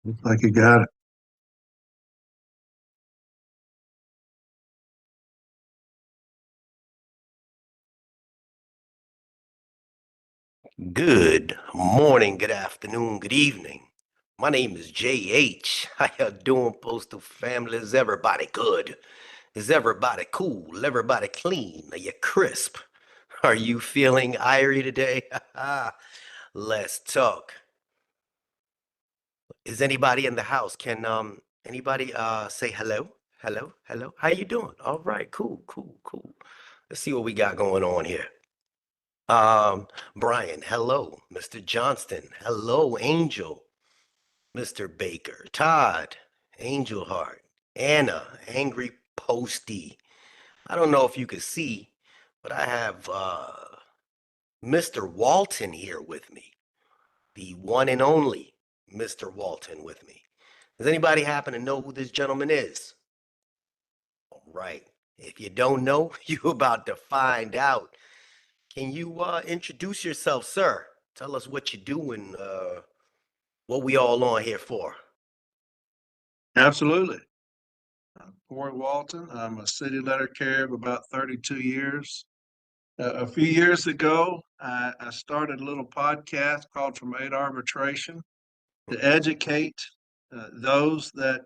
Looks like you got it. Good morning, good afternoon, good evening. My name is JH. How you doing, Postal family? Is everybody good? Is everybody cool? Everybody clean? Are you crisp? Are you feeling irie today? Let's talk. Is anybody in the house? Can anybody say hello? Hello? Hello? How you doing? All right, cool, cool, cool. Let's see what we got going on here. Brian, hello. Mr. Johnston, hello. Angel, Mr. Baker, Todd, Angel Heart, Anna, Angry Posty. I don't know if you can see, but I have Mr. Walton here with me, the one and only Mr. Walton with me. Does anybody happen to know who this gentleman is? All right. If you don't know, you're about to find out. Can you introduce yourself, sir? Tell us what you do and what we all on here for. Absolutely. I'm Corey Walton. I'm a city letter carrier of about 32 years. A few years ago, I started a little podcast called From A-Arbitration to educate those that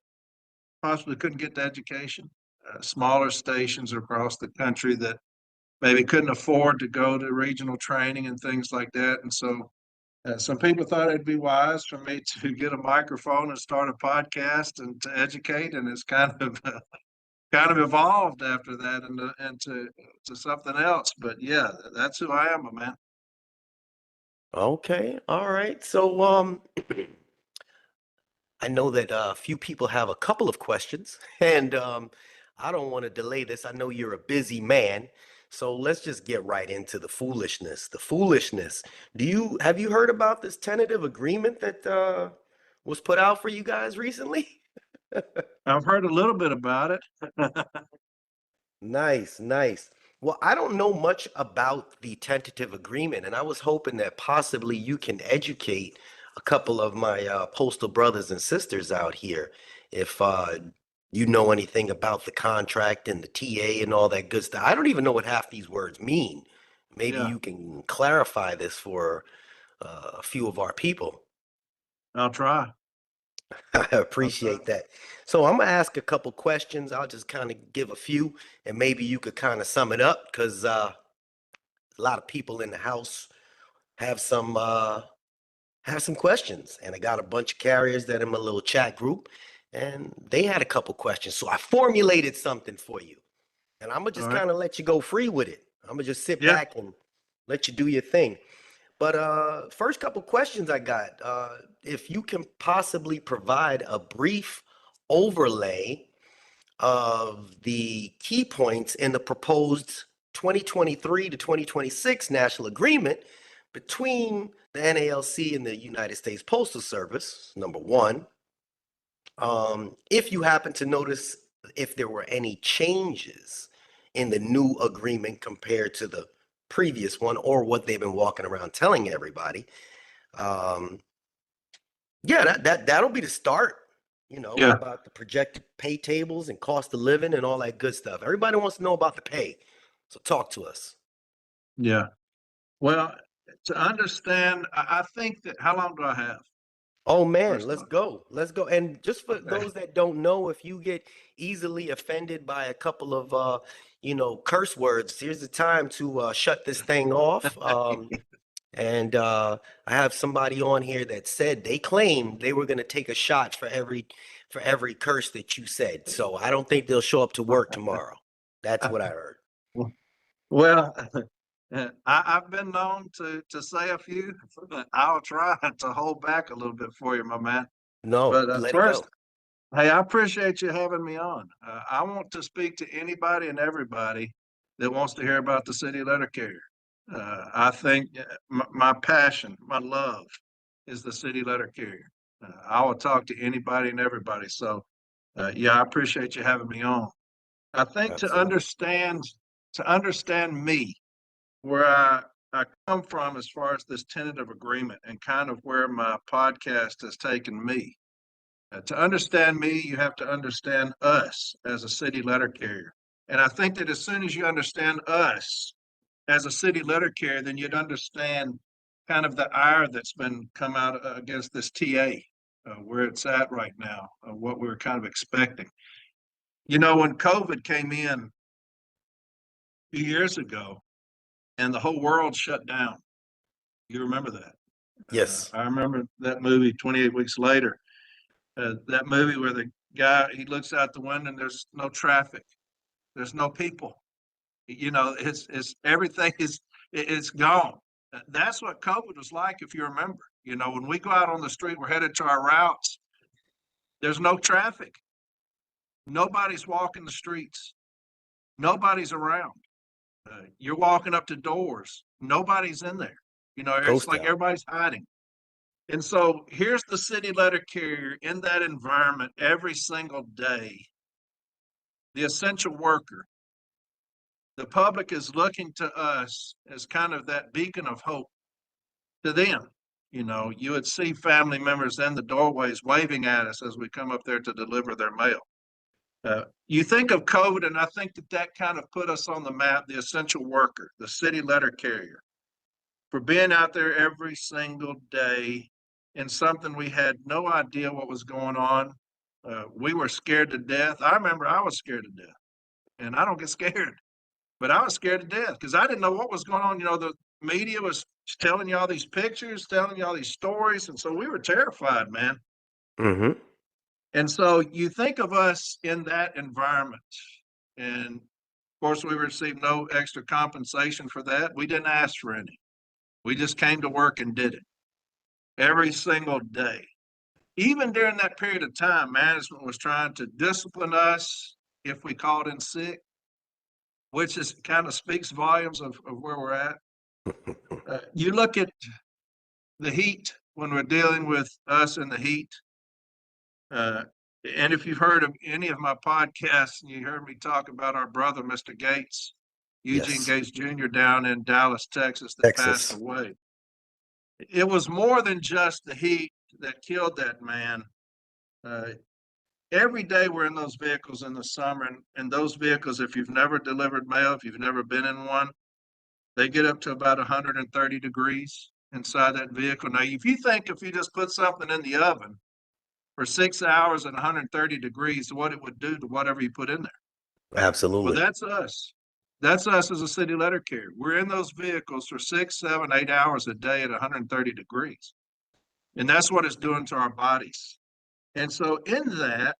possibly couldn't get the education, smaller stations across the country that maybe couldn't afford to go to regional training and things like that. And so some people thought it'd be wise for me to get a microphone and start a podcast and to educate, and it's kind of evolved after that into something else. But yeah, that's who I am, my man. Okay, all right. So I know that a few people have a couple of questions, and I don't want to delay this. I know you're a busy man, so let's just get right into the foolishness. The foolishness. Have you heard about this tentative agreement that was put out for you guys recently? I've heard a little bit about it. Nice, nice. Well, I don't know much about the tentative agreement, and I was hoping that possibly you can educate a couple of my postal brothers and sisters out here if you know anything about the contract and the TA and all that good stuff. I don't even know what half these words mean. Maybe Yeah, you can clarify this for a few of our people. I'll try. I I'll try. appreciate that. So I'm gonna ask a couple questions. I'll just kind of give a few, and maybe you could kind of sum it up because a lot of people in the house have some questions, and I got a bunch of carriers that are in my little chat group, and they had a couple questions. So I formulated something for you, and I'm gonna All just right. kind of let you go free with it. I'm gonna just sit Yeah. back and let you do your thing. But first couple questions I got, if you can possibly provide a brief overlay of the key points in the proposed 2023 to 2026 national agreement between the NALC and the United States Postal Service, number one. If you happen to notice if there were any changes in the new agreement compared to the previous one or what they've been walking around telling everybody. Um, yeah, that'll be the start, Yeah. about the projected pay tables and cost of living and all that good stuff. Everybody wants to know about the pay. So talk to us. Yeah. Well, to understand, I think that how long do I have? Oh man, First of let's all. go. Let's go. And just for Okay. those that don't know, if you get easily offended by a couple of curse words, here's the time to shut this thing off. And I have somebody on here that said they claimed they were going to take a shot for every curse that you said. So I don't think they'll show up to work tomorrow. That's what I heard. Well, I've been known to say a few. I'll try to hold back a little bit for you, my man. No, But let it first, go. hey, I appreciate you having me on. I want to speak to anybody and everybody that wants to hear about the city letter carrier. I think my passion, my love is the city letter carrier. I will talk to anybody and everybody. So, yeah, I appreciate you having me on. I think Absolutely. to understand me, where I come from as far as this tentative agreement and kind of where my podcast has taken me. To understand me, you have to understand us as a city letter carrier. And I think that as soon as you understand us as a city letter carrier, then you'd understand kind of the ire that's been come out against this TA, where it's at right now, what we were kind of expecting. You know, when COVID came in a few years ago and the whole world shut down, you remember that? Yes. I remember that movie 28 Weeks Later, that movie where the guy, he looks out the window and there's no traffic, there's no people. You know, it's everything it's gone. That's what COVID was like, if you remember. You know, when we go out on the street, we're headed to our routes. There's no traffic. Nobody's walking the streets. Nobody's around. You're walking up to doors. Nobody's in there. You know, it's Ghost like town. everybody's hiding. And so here's the city letter carrier in that environment every single day. The essential worker. The public is looking to us as kind of that beacon of hope to them. You know, you would see family members in the doorways waving at us as we come up there to deliver their mail. You think of COVID, and I think that that kind of put us on the map, the essential worker, the city letter carrier, for being out there every single day in something we had no idea what was going on. We were scared to death. I remember I was scared to death, and I don't get scared, but I was scared to death because I didn't know what was going on. You know, the media was telling you all these pictures, telling you all these stories, and so we were terrified, man. Mm-hmm. And so you think of us in that environment, and of course, we received no extra compensation for that. We didn't ask for any. We just came to work and did it every single day. Even during that period of time, management was trying to discipline us if we called in sick, which is kind of speaks volumes of where we're at. You look at the heat when we're dealing with us in the heat. Uh, and if you've heard of any of my podcasts and you heard me talk about our brother, Mr. Gates, Eugene Yes. Gates Jr., down in Dallas, Texas, that passed Texas. away. It was more than just the heat that killed that man. Uh, every day we're in those vehicles in the summer, and those vehicles, if you've never delivered mail, if you've never been in one, they get up to about 130 degrees inside that vehicle. Now, if you think if you just put something in the oven for 6 hours at 130 degrees, what it would do to whatever you put in there. Well, Absolutely. that's us. That's us as a city letter carrier. We're in those vehicles for 6, 7, 8 hours a day at 130 degrees. And that's what it's doing to our bodies. And so in that,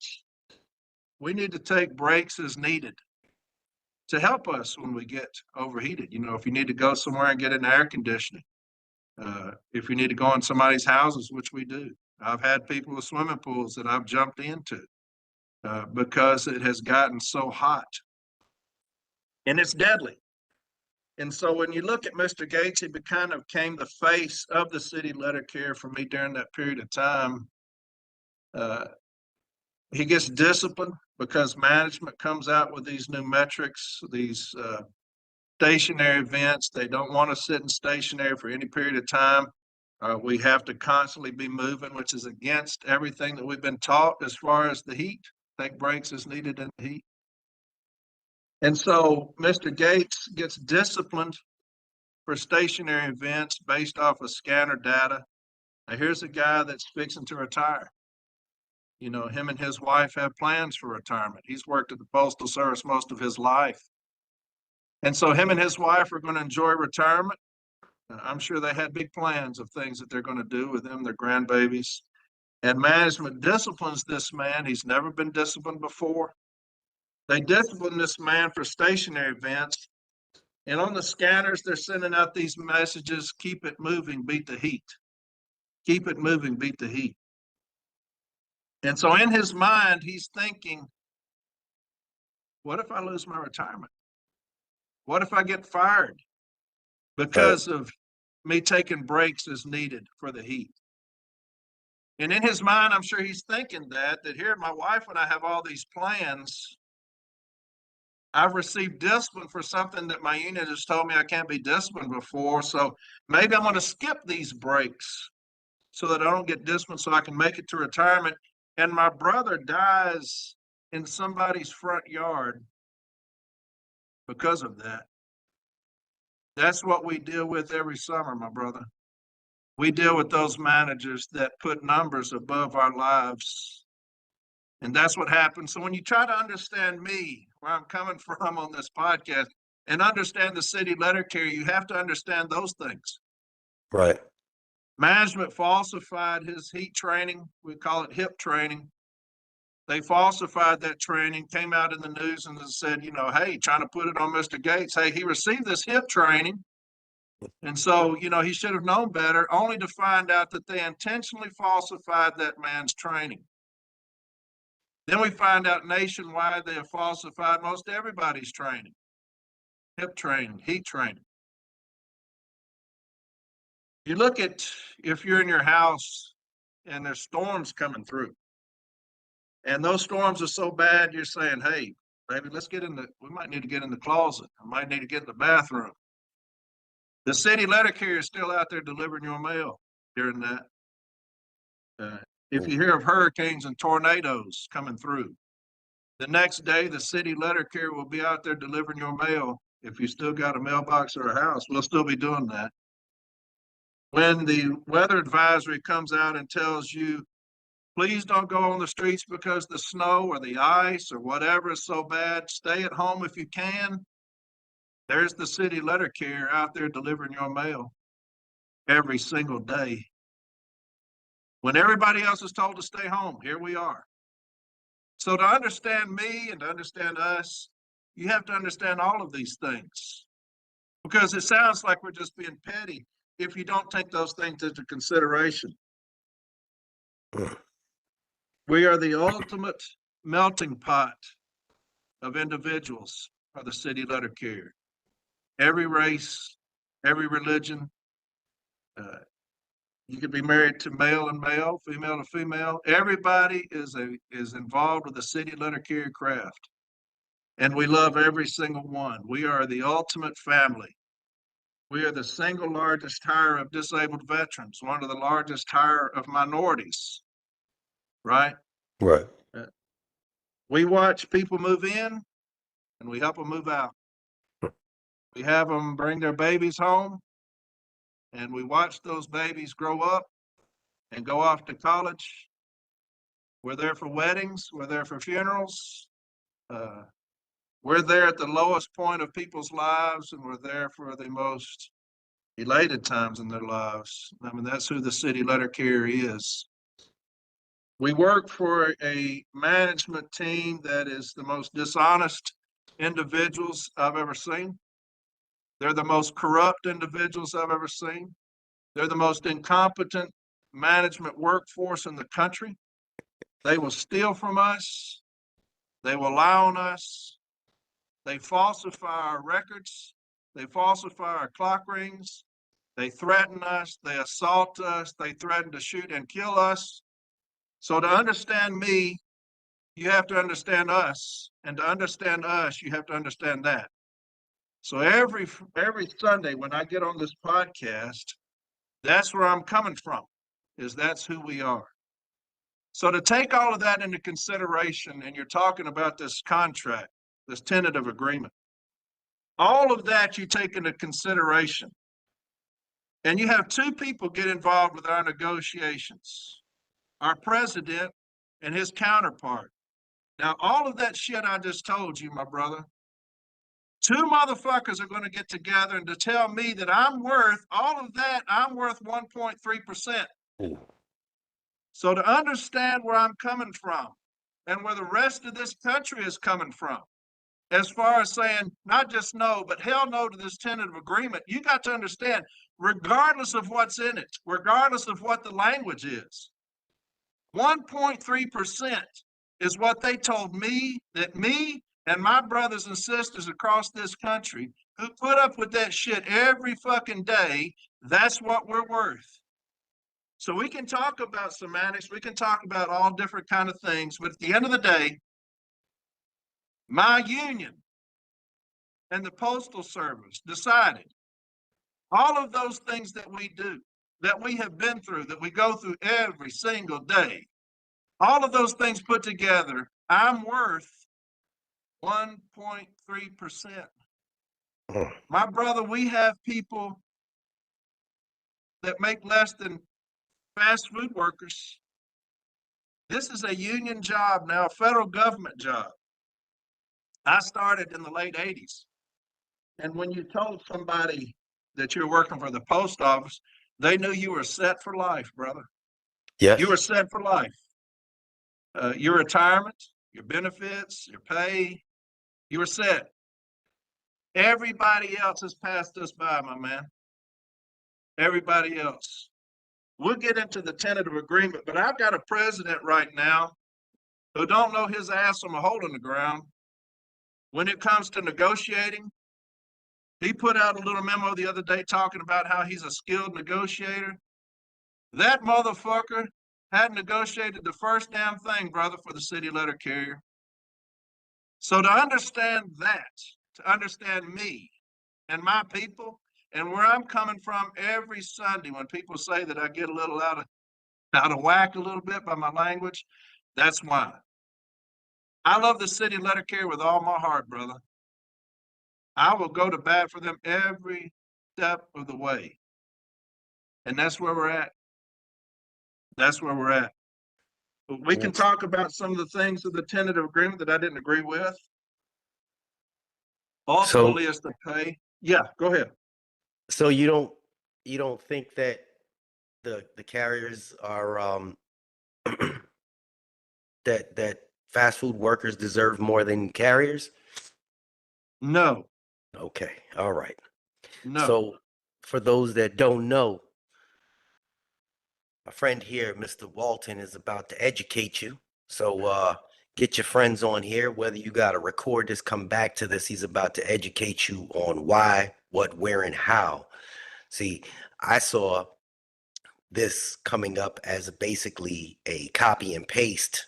we need to take breaks as needed to help us when we get overheated. You know, if you need to go somewhere and get an air conditioning, if you need to go in somebody's houses, which we do. I've had people with swimming pools that I've jumped into because it has gotten so hot. And it's deadly. And so when you look at Mr. Gates, he kind of became the face of the city letter care for me during that period of time. He gets disciplined because management comes out with these new metrics, these stationary events. They don't want to sit in stationary for any period of time. We have to constantly be moving, which is against everything that we've been taught as far as the heat. Take breaks as needed in the heat. And so Mr. Gates gets disciplined for stationary events based off of scanner data. Now, here's a guy that's fixing to retire. You know, him and his wife have plans for retirement. He's worked at the Postal Service most of his life. And so him and his wife are going to enjoy retirement. I'm sure they had big plans of things that they're going to do with them, their grandbabies. And management disciplines this man. He's never been disciplined before. They discipline this man for stationary events. And on the scanners, they're sending out these messages, keep it moving, beat the heat. Keep it moving, beat the heat. And so in his mind, he's thinking, what if I lose my retirement? What if I get fired Right. because of me taking breaks as needed for the heat? And in his mind, I'm sure he's thinking that here, my wife and I have all these plans. I've received discipline for something that my union has told me I can't be disciplined before. So maybe I'm going to skip these breaks so that I don't get disciplined so I can make it to retirement. and my brother dies in somebody's front yard because of that. That's what we deal with every summer, my brother. We deal with those managers that put numbers above our lives. And that's what happens. So when you try to understand me, where I'm coming from on this podcast, and understand the city letter carrier, you have to understand those things. Right. Management falsified his heat training. We call it HIP training. They falsified that training, came out in the news and said, you know, hey, trying to put it on Mr. Gates. Hey, he received this HIP training. And so, you know, he should have known better, only to find out that they intentionally falsified that man's training. Then we find out nationwide they have falsified most everybody's training, HIP training, heat training. You look at if you're in your house and there's storms coming through, and those storms are so bad, you're saying, hey, baby, we might need to get in the closet. I might need to get in the bathroom. The city letter carrier is still out there delivering your mail during that. If you hear of hurricanes and tornadoes coming through, the next day, the city letter carrier will be out there delivering your mail. If you still got a mailbox or a house, we'll still be doing that. When the weather advisory comes out and tells you, please don't go on the streets because the snow or the ice or whatever is so bad, stay at home if you can. There's the city letter carrier out there delivering your mail every single day. When everybody else is told to stay home, here we are. So to understand me and to understand us, you have to understand all of these things, because it sounds like we're just being petty if you don't take those things into consideration. We are the ultimate melting pot of individuals, are the city letter carrier. Every race, every religion. You could be married to male and male, female to female. Everybody is involved with the city letter carrier craft. And we love every single one. We are the ultimate family. We are the single largest hire of disabled veterans, one of the largest hire of minorities, right? Right. We watch people move in and we help them move out. We have them bring their babies home and we watch those babies grow up and go off to college. We're there for weddings. We're there for funerals. We're there at the lowest point of people's lives, and we're there for the most elated times in their lives. I mean, that's who the city letter carrier is. We work for a management team that is the most dishonest individuals I've ever seen. They're the most corrupt individuals I've ever seen. They're the most incompetent management workforce in the country. They will steal from us. They will lie on us. They falsify our records. They falsify our clock rings. They threaten us. They assault us. They threaten to shoot and kill us. So to understand me, you have to understand us. And to understand us, you have to understand that. So every Sunday when I get on this podcast, that's where I'm coming from, is that's who we are. So to take all of that into consideration, and you're talking about this contract, this tentative agreement, all of that you take into consideration. And you have two people get involved with our negotiations, our president and his counterpart. Now, all of that shit I just told you, my brother, two motherfuckers are going to get together and to tell me that I'm worth all of that, I'm worth 1.3%. So to understand where I'm coming from and where the rest of this country is coming from, as far as saying not just no, but hell no to this tentative agreement, you got to understand, regardless of what's in it, regardless of what the language is, 1.3% is what they told me, that me and my brothers and sisters across this country who put up with that shit every fucking day, that's what we're worth. So we can talk about semantics, we can talk about all different kind of things, but at the end of the day, my union and the Postal Service decided all of those things that we do, that we have been through, that we go through every single day, All of those things put together, I'm worth 1.3%. Mm. My brother, we have people that make less than fast food workers. This is a union job now, a federal government job. I started in the late 80s. And when you told somebody that you're working for the post office, they knew you were set for life, brother. You were Yes. set for life. Your retirement, your benefits, your pay, you were set. Everybody else has passed us by, my man. Everybody else. We'll get into the tentative agreement, but I've got a president right now who don't know his ass from a hole in the ground. When it comes to negotiating, he put out a little memo the other day talking about how he's a skilled negotiator. That motherfucker had negotiated the first damn thing, brother, for the city letter carrier. So to understand that, to understand me and my people and where I'm coming from every Sunday when people say that I get a little out of whack a little bit by my language, that's why. I love the city letter carrier with all my heart, brother. I will go to bat for them every step of the way. And that's where we're at. That's where we're at. We can talk about some of the things of the tentative agreement that I didn't agree with. So, Ultimately, it's the pay. Yeah, go ahead. so you don't think that the carriers are that fast food workers deserve more than carriers? No, Okay, all right. no. So for those that don't know, my friend here, Mr. Walton, is about to educate you. So get your friends on here, whether you got to record this, come back to this. He's about to educate you on why, what, where, and how. See, I saw this coming up as basically a copy and paste,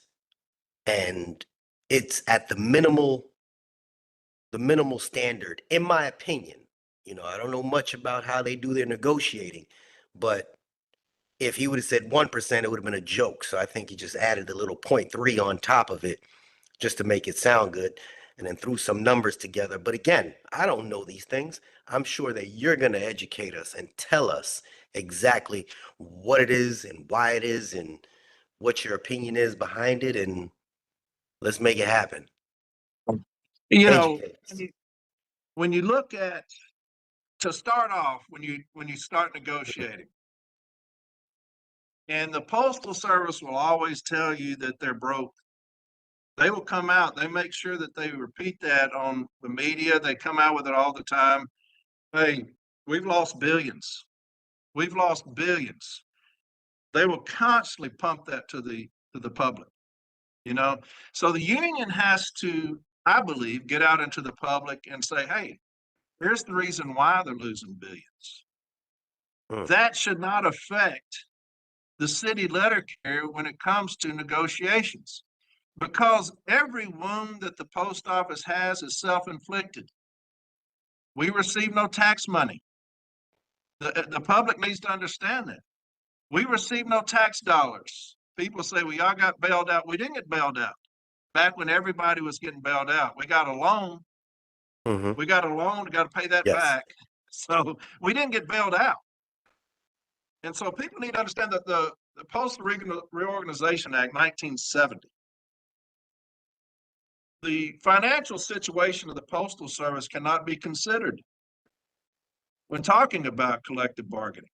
and it's at the minimal standard, in my opinion. I don't know much about how they do their negotiating, but if he would have said 1%, it would have been a joke. So I think he just added a little 0.3 on top of it just to make it sound good and then threw some numbers together. But again, I don't know these things. I'm sure that you're going to educate us and tell us exactly what it is and why it is and what your opinion is behind it. And let's make it happen. You know, Educate when us. you, when you look at to start off, when you start negotiating, and the Postal Service will always tell you that they're broke. They will come out, they make sure that they repeat that on the media. They come out with it all the time. Hey, we've lost billions. We've lost billions. They will constantly pump that to the public, you know. So the union has to, I believe, get out into the public and say, hey, here's the reason why they're losing billions. Mm. That should not affect the city letter carrier when it comes to negotiations, because every wound that the post office has is self-inflicted. We receive no tax money. The public needs to understand that. We receive no tax dollars. People say, well, y'all got bailed out. We didn't get bailed out. Back when everybody was getting bailed out, we got a loan. Hmm. We got a loan. We got to pay that Yes. back. So we didn't get bailed out. And so people need to understand that the Postal Reorganization Act 1970, the financial situation of the Postal Service cannot be considered when talking about collective bargaining.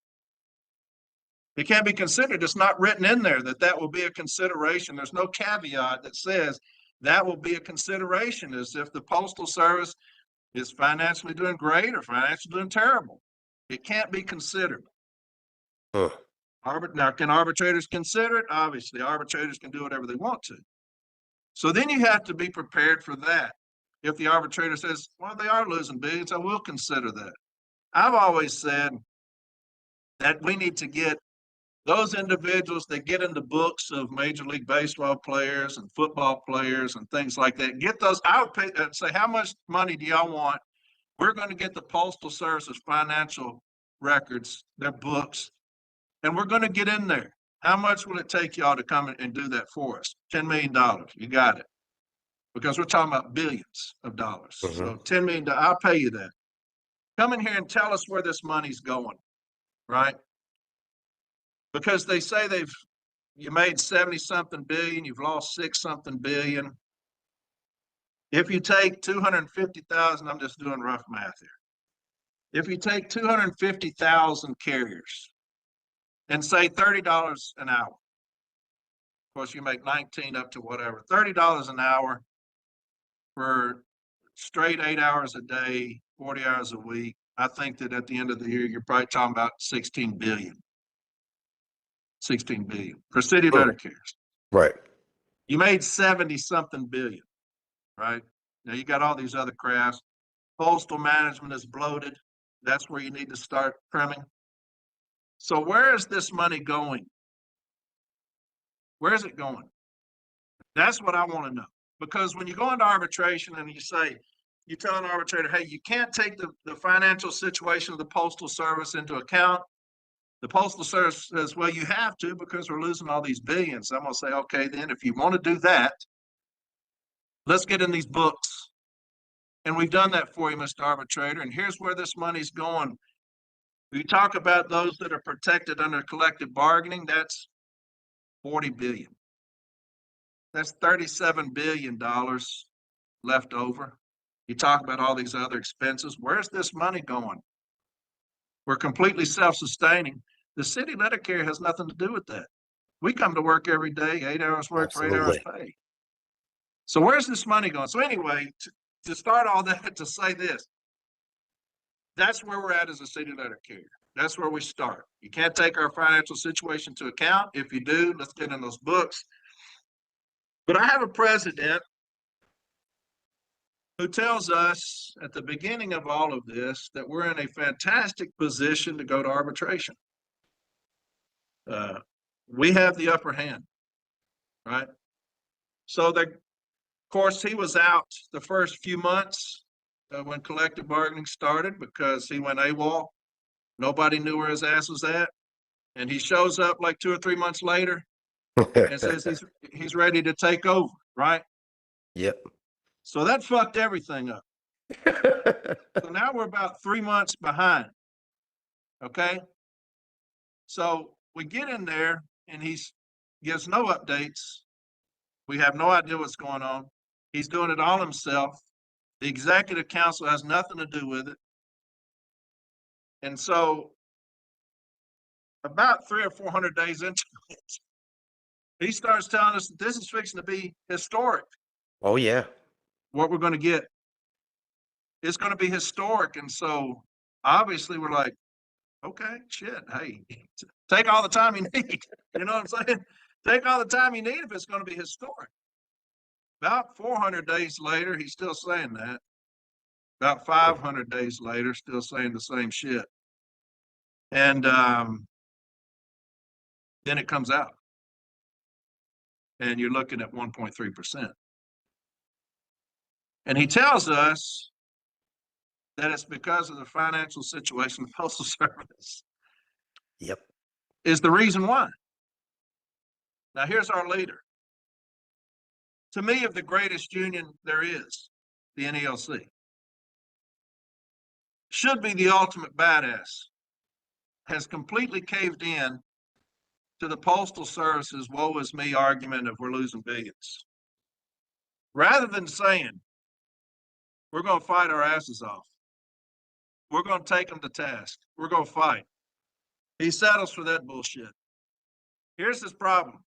It can't be considered. It's not written in there that that will be a consideration. There's no caveat that says that will be a consideration, as if the Postal Service is financially doing great or financially doing terrible. It can't be considered. Mm. Now, can arbitrators consider it? Obviously, arbitrators can do whatever they want to. So then you have to be prepared for that. If the arbitrator says, well, they are losing billions, I will consider that. I've always said that we need to get those individuals that get in the books of Major League Baseball players and football players and things like that. Get those. I would pay, say, how much money do y'all want? We're going to get the Postal Service's financial records, their books, and we're going to get in there. How much will it take y'all to come in and do that for us? $10 million. You got it. Because we're talking about billions of dollars. So $10 million, I'll pay you that. Come in here and tell us where this money's going, right? Because they say you made 70 something billion, you've lost 6 something billion. If you take 250,000, I'm just doing rough math here. If you take 250,000 carriers and say $30 an hour, of course you make 19 up to whatever, $30 an hour for straight 8 hours a day, 40 hours a week. I think that at the end of the year, you're probably talking about 16 billion. 16 billion for city letter carriers. Right. You made 70 something billion, right? Now you got all these other crafts. Postal management is bloated. That's where you need to start trimming. So where is this money going? Where is it going? That's what I want to know. Because when you go into arbitration and you tell an arbitrator, hey, you can't take the financial situation of the Postal Service into account. The Postal Service says, well, you have to because we're losing all these billions. I'm going to say, okay, then if you want to do that, let's get in these books. And we've done that for you, Mr. Arbitrator. And here's where this money's going. We talk about those that are protected under collective bargaining. That's 40 billion. That's $37 billion left over. You talk about all these other expenses. Where's this money going? We're completely self-sustaining. The city letter carrier has nothing to do with that. We come to work every day, 8 hours work for 8 hours pay. So where's this money going? So anyway, to start all that, to say this, that's where we're at as a city letter carrier. That's where we start. You can't take our financial situation into account. If you do, let's get in those books. But I have a president who tells us at the beginning of all of this that we're in a fantastic position to go to arbitration. We have the upper hand, right? So of course, he was out the first few months when collective bargaining started because he went AWOL. Nobody knew where his ass was at. And he shows up like 2 or 3 months later and says he's ready to take over, right? Yep. So that fucked everything up. So now we're about 3 months behind. Okay. So we get in there and he gives no updates. We have no idea what's going on. He's doing it all himself. The executive council has nothing to do with it. And so about 300 or 400 days into it, he starts telling us that this is fixing to be historic. Oh, yeah. What we're going to get. It's going to be historic. And so obviously we're like, okay, shit, hey, take all the time you need. You know what I'm saying? Take all the time you need if it's going to be historic. About 400 days later, he's still saying that. About 500 days later, still saying the same shit. And then it comes out. And you're looking at 1.3%. And he tells us that it's because of the financial situation of the Postal Service. Yep. Is the reason why. Now, here's our leader. To me, of the greatest union there is, the NALC. Should be the ultimate badass. Has completely caved in to the Postal Service's woe is me argument of we're losing billions. Rather than saying, we're going to fight our asses off. We're going to take them to task. We're going to fight. He settles for that bullshit. Here's his problem.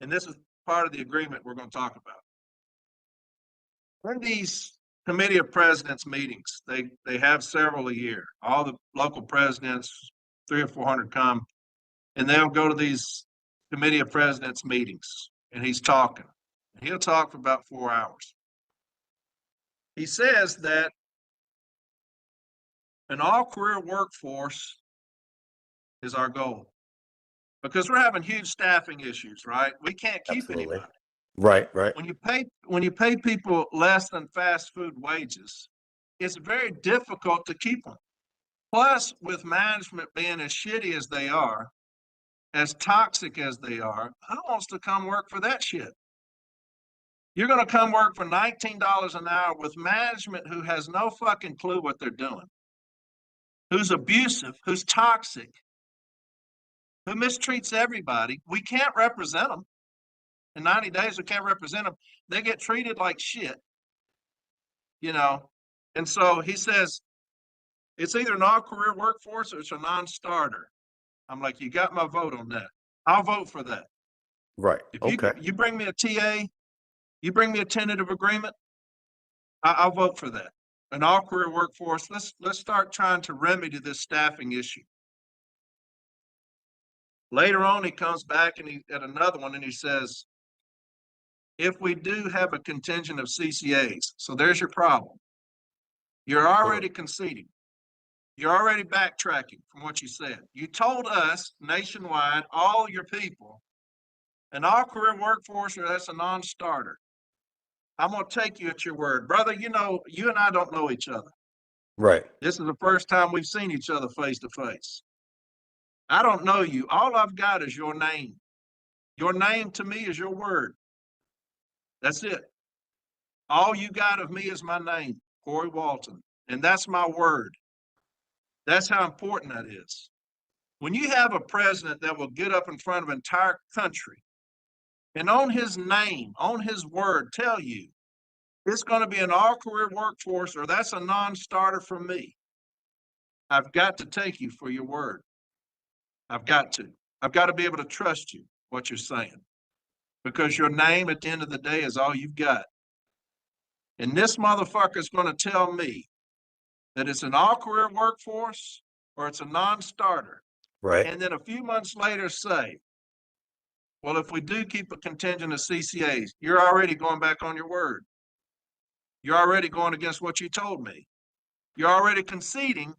And this is part of the agreement we're going to talk about. In these committee of presidents meetings, they have several a year. All the local presidents, 300 or 400 come, and they'll go to these committee of presidents meetings, and he's talking. He'll talk for about 4 hours. He says that an all-career workforce is our goal because we're having huge staffing issues, right? We can't keep anybody. Right. When you pay people less than fast food wages, it's very difficult to keep them. Plus, with management being as shitty as they are, as toxic as they are, who wants to come work for that shit? You're going to come work for $19 an hour with management who has no fucking clue what they're doing, who's abusive, who's toxic, who mistreats everybody. We can't represent them. In 90 days, we can't represent them. They get treated like shit, you know? And so he says, it's either an all-career workforce or it's a non-starter. I'm like, you got my vote on that. I'll vote for that. Right. If Okay. you bring me a TA, you bring me a tentative agreement, I'll vote for that. An all-career workforce. Let's start trying to remedy this staffing issue. Later on, he comes back and he at another one and he says, if we do have a contingent of CCAs, so there's your problem. You're already conceding. You're already backtracking from what you said. You told us nationwide, all your people, an all-career workforce, or that's a non-starter. I'm going to take you at your word. Brother, you know, you and I don't know each other. Right. This is the first time we've seen each other face to face. I don't know you. All I've got is your name. Your name to me is your word. That's it. All you got of me is my name, Corey Walton, and that's my word. That's how important that is. When you have a president that will get up in front of an entire country and on his name, on his word, tell you it's going to be an all-career workforce or that's a non-starter for me, I've got to take you for your word. I've got to. I've got to be able to trust you, what you're saying, because your name at the end of the day is all you've got. And this motherfucker is going to tell me that it's an all-career workforce or it's a non-starter. Right. And then a few months later say, well, if we do keep a contingent of CCAs, you're already going back on your word. You're already going against what you told me. You're already conceding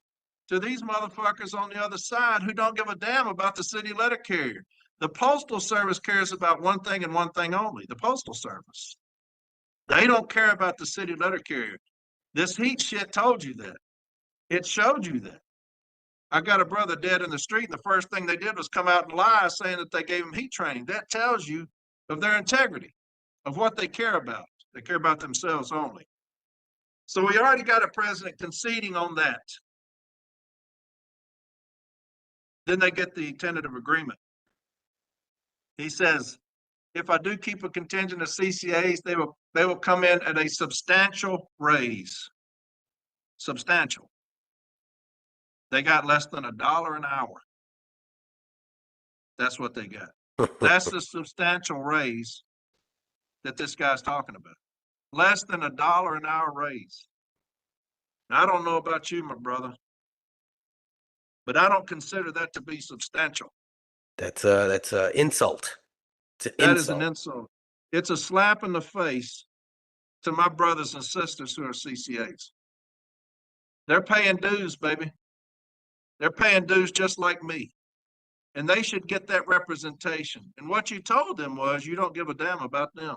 to these motherfuckers on the other side who don't give a damn about the city letter carrier. The Postal Service cares about one thing and one thing only, the Postal Service. They don't care about the city letter carrier. This heat shit told you that. It showed you that. I got a brother dead in the street, and the first thing they did was come out and lie saying that they gave him heat training. That tells you of their integrity, of what they care about. They care about themselves only. So we already got a president conceding on that. Then they get the tentative agreement. He says, if I do keep a contingent of CCAs, they will come in at a substantial raise. Substantial. They got less than $1 an hour. That's what they got. That's the substantial raise that this guy's talking about. Less than $1 an hour raise. Now, I don't know about you, my brother, but I don't consider that to be substantial. That's a insult. It's an That is an insult. insult. It's a slap in the face to my brothers and sisters who are CCAs. They're paying dues, baby. They're paying dues just like me. And they should get that representation. And what you told them was you don't give a damn about them.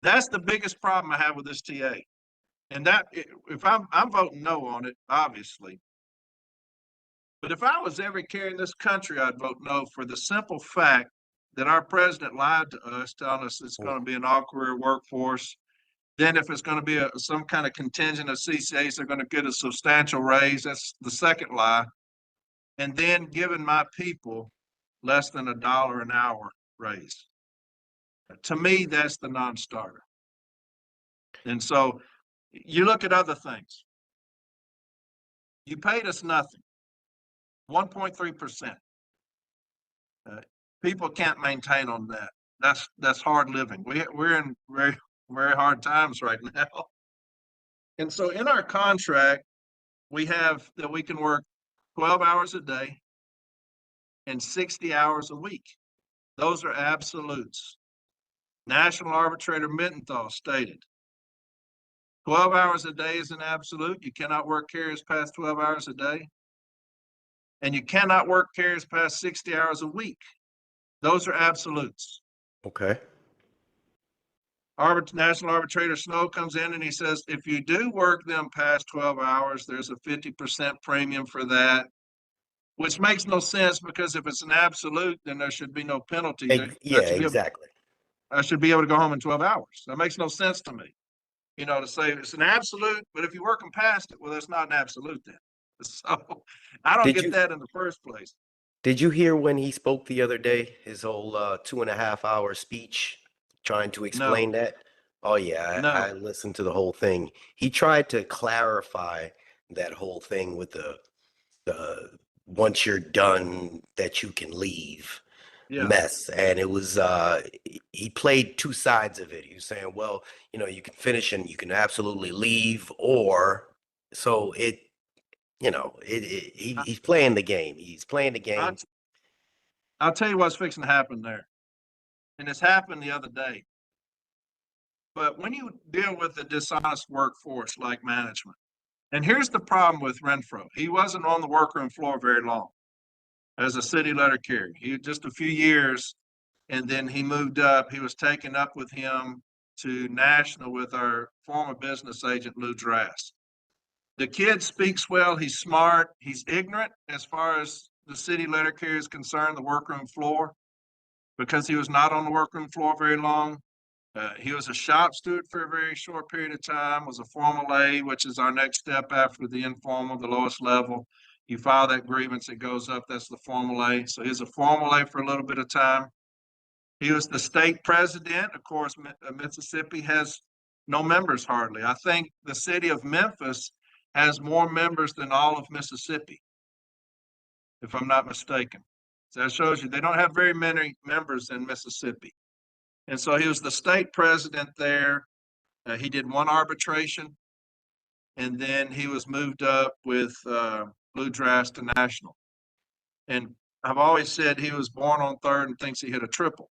That's the biggest problem I have with this TA. And that if I'm voting no on it, obviously. But if I was every carrier in this country, I'd vote no for the simple fact that our president lied to us, telling us it's going to be an all-career workforce. Then if it's going to be some kind of contingent of CCAs, they're going to get a substantial raise. That's the second lie. And then giving my people less than $1 an hour raise. To me, that's the non-starter. And so you look at other things. You paid us nothing, 1.3%. People can't maintain on that. That's hard living. We're in very, very hard times right now. And so in our contract, we have that we can work 12 hours a day and 60 hours a week. Those are absolutes. National Arbitrator Mittenthal stated 12 hours a day is an absolute. You cannot work carriers past 12 hours a day. And you cannot work carriers past 60 hours a week. Those are absolutes. Okay. National Arbitrator Snow comes in and he says, if you do work them past 12 hours, there's a 50% premium for that. which makes no sense because if it's an absolute, then there should be no penalty. Yeah, exactly. I should be able to go home in 12 hours. That makes no sense to me. To say it's an absolute, but if you're working past it, well, that's not an absolute then. So I don't Did get you that in the first place. did you hear when he spoke the other day, his whole 2.5 hour speech trying to No, explain that? Oh yeah, I no. listened to the whole thing. He tried to clarify that whole thing with the once you're done that you can leave Yeah. mess. And it was he played two sides of it. He was saying, well, you can finish and you can absolutely leave, or so he's playing the game. He's playing the I, game. I'll tell you what's fixing to happen there. And it's happened the other day. But when you deal with a dishonest workforce like management, and here's the problem with Renfro, he wasn't on the workroom floor very long as a city letter carrier. He had just a few years, and then he moved up. He was taken up with him to national with our former business agent, Lou Drass. The kid speaks well. He's smart. He's ignorant as far as the city letter carrier is concerned, the workroom floor, because he was not on the workroom floor very long. He was a shop steward for a very short period of time, was a formal A, which is our next step after the informal, the lowest level. You file that grievance, it goes up. That's the formal A. So he's a formal A for a little bit of time. He was the state president. Of course, Mississippi has no members hardly. I think the city of Memphis has more members than all of Mississippi, if I'm not mistaken. So that shows you they don't have very many members in Mississippi. And so he was the state president there. He did one arbitration, and then he was moved up with Blue Drass to national. And I've always said he was born on third and thinks he hit a triple.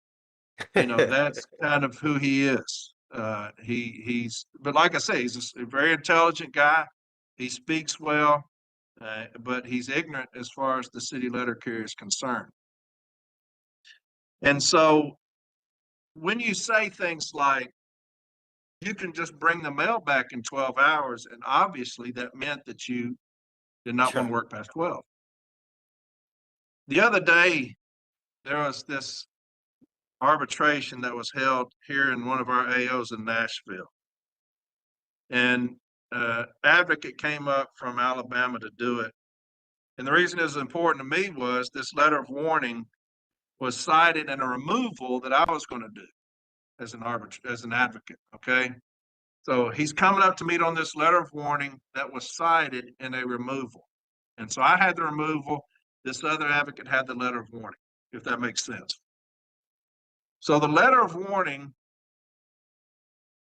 That's kind of who he is. But like I say, he's a very intelligent guy. He speaks well, but he's ignorant as far as the city letter carrier is concerned. And so when you say things like, you can just bring the mail back in 12 hours, and obviously that meant that you did not want to work past 12. The other day, there was this arbitration that was held here in one of our AOs in Nashville. And advocate came up from Alabama to do it. And the reason it was important to me was this letter of warning was cited in a removal that I was going to do as an advocate. Okay. So he's coming up to meet on this letter of warning that was cited in a removal. And so I had the removal. This other advocate had the letter of warning, if that makes sense. So the letter of warning,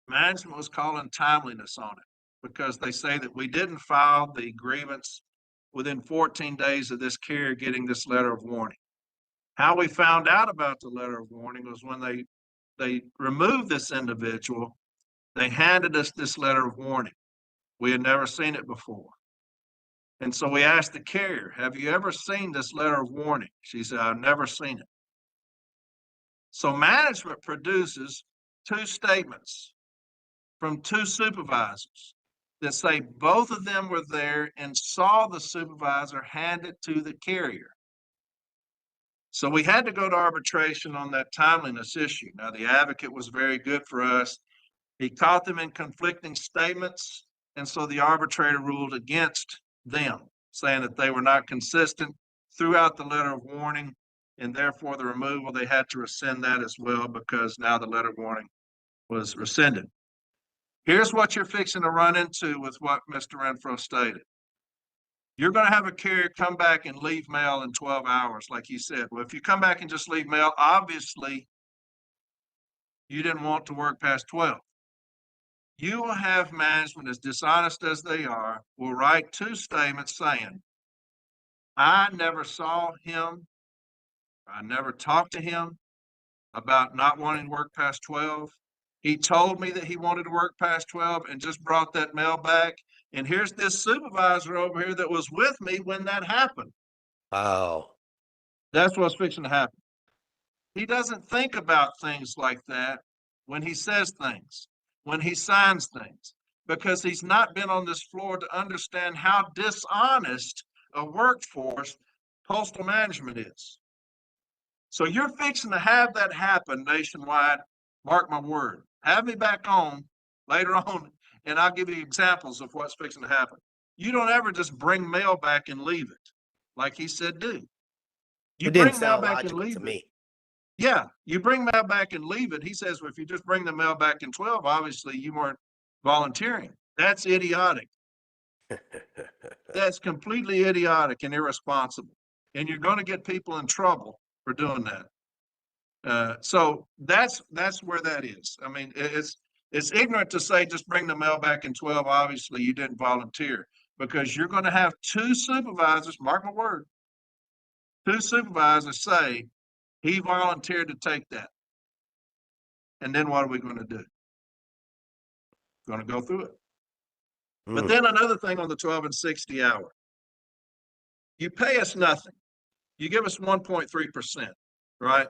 management was calling timeliness on it because they say that we didn't file the grievance within 14 days of this carrier getting this letter of warning. How we found out about the letter of warning was when they removed this individual, they handed us this letter of warning. We had never seen it before. And so we asked the carrier, have you ever seen this letter of warning? She said, I've never seen it. So management produces two statements from two supervisors that say both of them were there and saw the supervisor hand it to the carrier. So we had to go to arbitration on that timeliness issue. Now, the advocate was very good for us. He caught them in conflicting statements, and so the arbitrator ruled against them, saying that they were not consistent throughout the letter of warning, and therefore the removal, they had to rescind that as well because now the letter of warning was rescinded. Here's what you're fixing to run into with what Mr. Renfro stated. You're going to have a carrier come back and leave mail in 12 hours, like he said. Well, if you come back and just leave mail, obviously you didn't want to work past 12. You will have management, as dishonest as they are, will write two statements saying, I never saw him, I never talked to him about not wanting to work past 12. He told me that he wanted to work past 12 and just brought that mail back. And here's this supervisor over here that was with me when that happened. Wow. That's what's fixing to happen. He doesn't think about things like that when he says things, when he signs things, because he's not been on this floor to understand how dishonest a workforce postal management is. So you're fixing to have that happen nationwide. Mark my word. Have me back on later on, and I'll give you examples of what's fixing to happen. You don't ever just bring mail back and leave it, like he said do. You It didn't bring mail sound back and logical to leave it. me. Yeah, you bring mail back and leave it. He says, well, if you just bring the mail back in 12, obviously you weren't volunteering. That's idiotic. That's completely idiotic and irresponsible. And you're going to get people in trouble for doing that. So that's where that is. I mean, it's ignorant to say just bring the mail back in 12. Obviously, you didn't volunteer, because you're going to have two supervisors, mark my word, two supervisors say he volunteered to take that. And then what are we going to do? Going to go through it. But then another thing on the 12 and 60 hour, you pay us nothing. You give us 1.3%, right?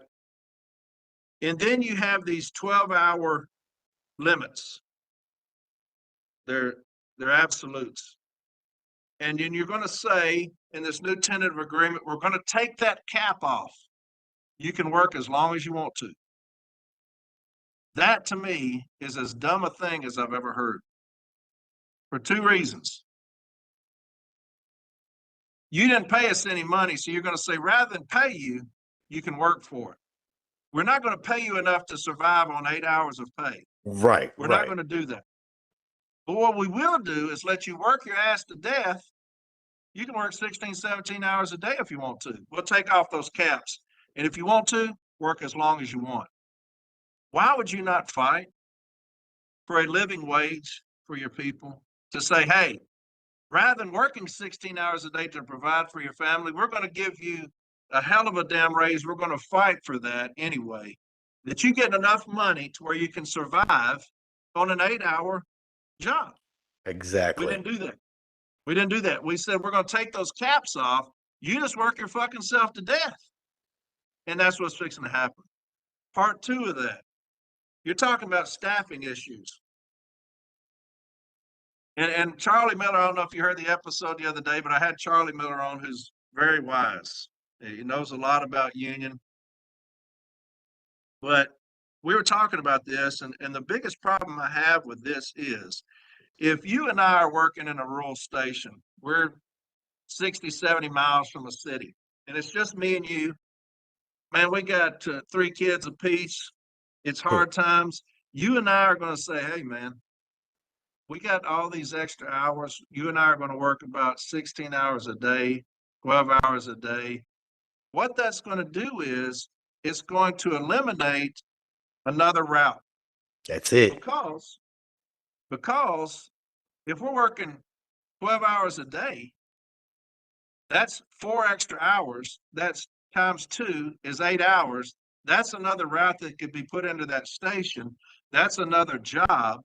And then you have these 12-hour limits. They're absolutes. And then you're going to say in this new tentative agreement, we're going to take that cap off. You can work as long as you want to. That to me is as dumb a thing as I've ever heard, for two reasons. You didn't pay us any money, so you're going to say rather than pay you, you can work for it. We're not going to pay you enough to survive on 8 hours of pay. Right. We're not going to do that. But what we will do is let you work your ass to death. You can work 16, 17 hours a day if you want to. We'll take off those caps. And if you want to, work as long as you want. Why would you not fight for a living wage for your people to say, hey, rather than working 16 hours a day to provide for your family, we're going to give you a hell of a damn raise. We're going to fight for that anyway, that you get enough money to where you can survive on an 8-hour job. Exactly. We didn't do that. We didn't do that. We said, we're going to take those caps off. You just work your fucking self to death. And that's what's fixing to happen. Part two of that, you're talking about staffing issues. And Charlie Miller, I don't know if you heard the episode the other day, but I had Charlie Miller on, who's very wise. He knows a lot about union. But we were talking about this, and the biggest problem I have with this is, if you and I are working in a rural station, we're 60, 70 miles from a city, and it's just me and you, man, we got 3 kids apiece. It's hard times. You and I are going to say, hey, man, we got all these extra hours. You and I are going to work about 16 hours a day, 12 hours a day. What that's going to do is it's going to eliminate another route. That's it. Because if we're working 12 hours a day, that's 4 extra hours. That's times 2 is 8 hours. That's another route that could be put into that station. That's another job.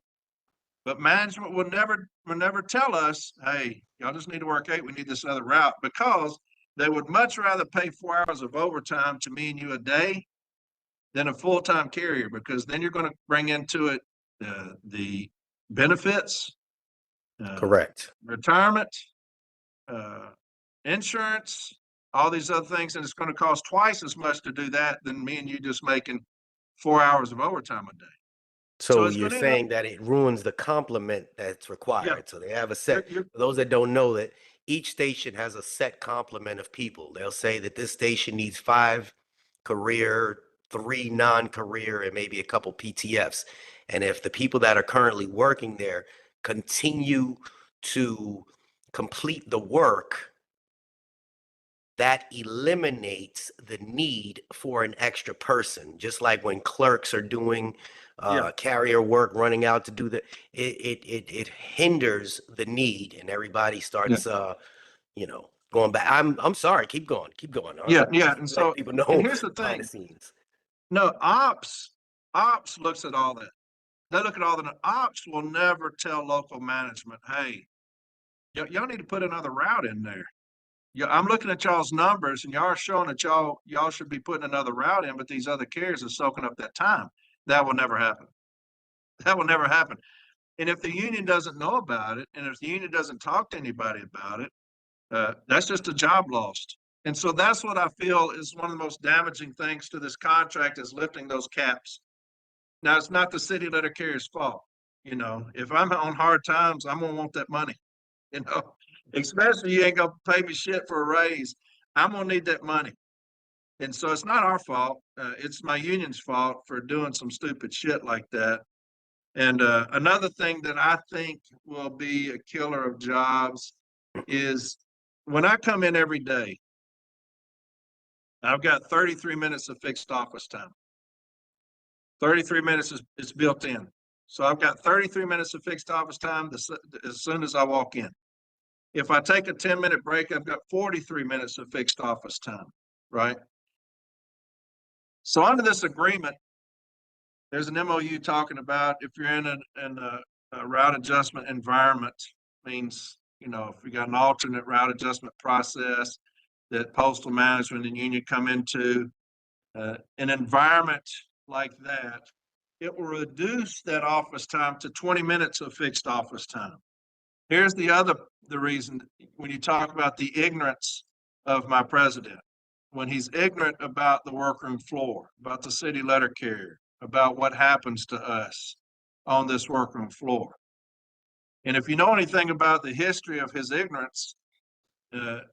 But management will never tell us, hey, y'all just need to work 8. We need this other route, because they would much rather pay 4 hours of overtime to me and you a day than a full-time carrier, because then you're going to bring into it the benefits, Correct. retirement, insurance, all these other things, and it's going to cost twice as much to do that than me and you just making 4 hours of overtime a day. So it's you're gonna saying that it ruins the complement that's required. Yeah. So they have a set, You're- for those that don't know, that each station has a set complement of people. They'll say that this station needs 5 career, 3 non-career, and maybe a couple PTFs. And if the people that are currently working there continue to complete the work, that eliminates the need for an extra person. Just like when clerks are doing Yeah. carrier work, running out to do it hinders the need, and everybody starts going back. I'm sorry, keep going. Yeah. Just And let so, people and know here's the behind the thing. scenes. No, ops looks at all that. They look at all that. Ops will never tell local management, hey, y'all need to put another route in there. Yeah, I'm looking at y'all's numbers, and y'all are showing that y'all should be putting another route in, but these other carriers are soaking up that time. That will never happen. That will never happen. And if the union doesn't know about it, and if the union doesn't talk to anybody about it, that's just a job lost. And so that's what I feel is one of the most damaging things to this contract is lifting those caps. Now, it's not the city letter carrier's fault. You know, if I'm on hard times, I'm gonna want that money, you know, especially you ain't gonna pay me shit for a raise. I'm gonna need that money. And so it's not our fault. It's my union's fault for doing some stupid shit like that. And another thing that I think will be a killer of jobs is when I come in every day, I've got 33 minutes of fixed office time. 33 minutes is built in. So I've got 33 minutes of fixed office time as soon as I walk in. If I take a 10-minute break, I've got 43 minutes of fixed office time, right? So under this agreement, there's an MOU talking about if you're in a route adjustment environment, means, you know, if we got an alternate route adjustment process that postal management and union come into, an environment like that, it will reduce that office time to 20 minutes of fixed office time. Here's the reason when you talk about the ignorance of my president, when he's ignorant about the workroom floor, about the city letter carrier, about what happens to us on this workroom floor. And if you know anything about the history of his ignorance,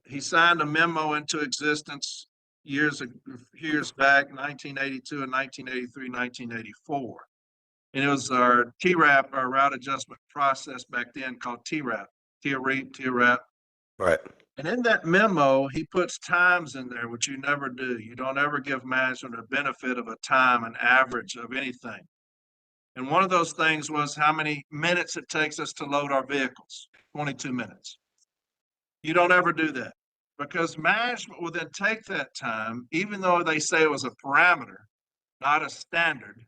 he signed a memo into existence years back, 1982 and 1983, 1984. And it was our TRAP, our route adjustment process back then called TRAP, TRAP. Right. And in that memo, he puts times in there, which you never do. You don't ever give management a benefit of a time, an average of anything. And one of those things was how many minutes it takes us to load our vehicles, 22 minutes. You don't ever do that because management will then take that time, even though they say it was a parameter, not a standard,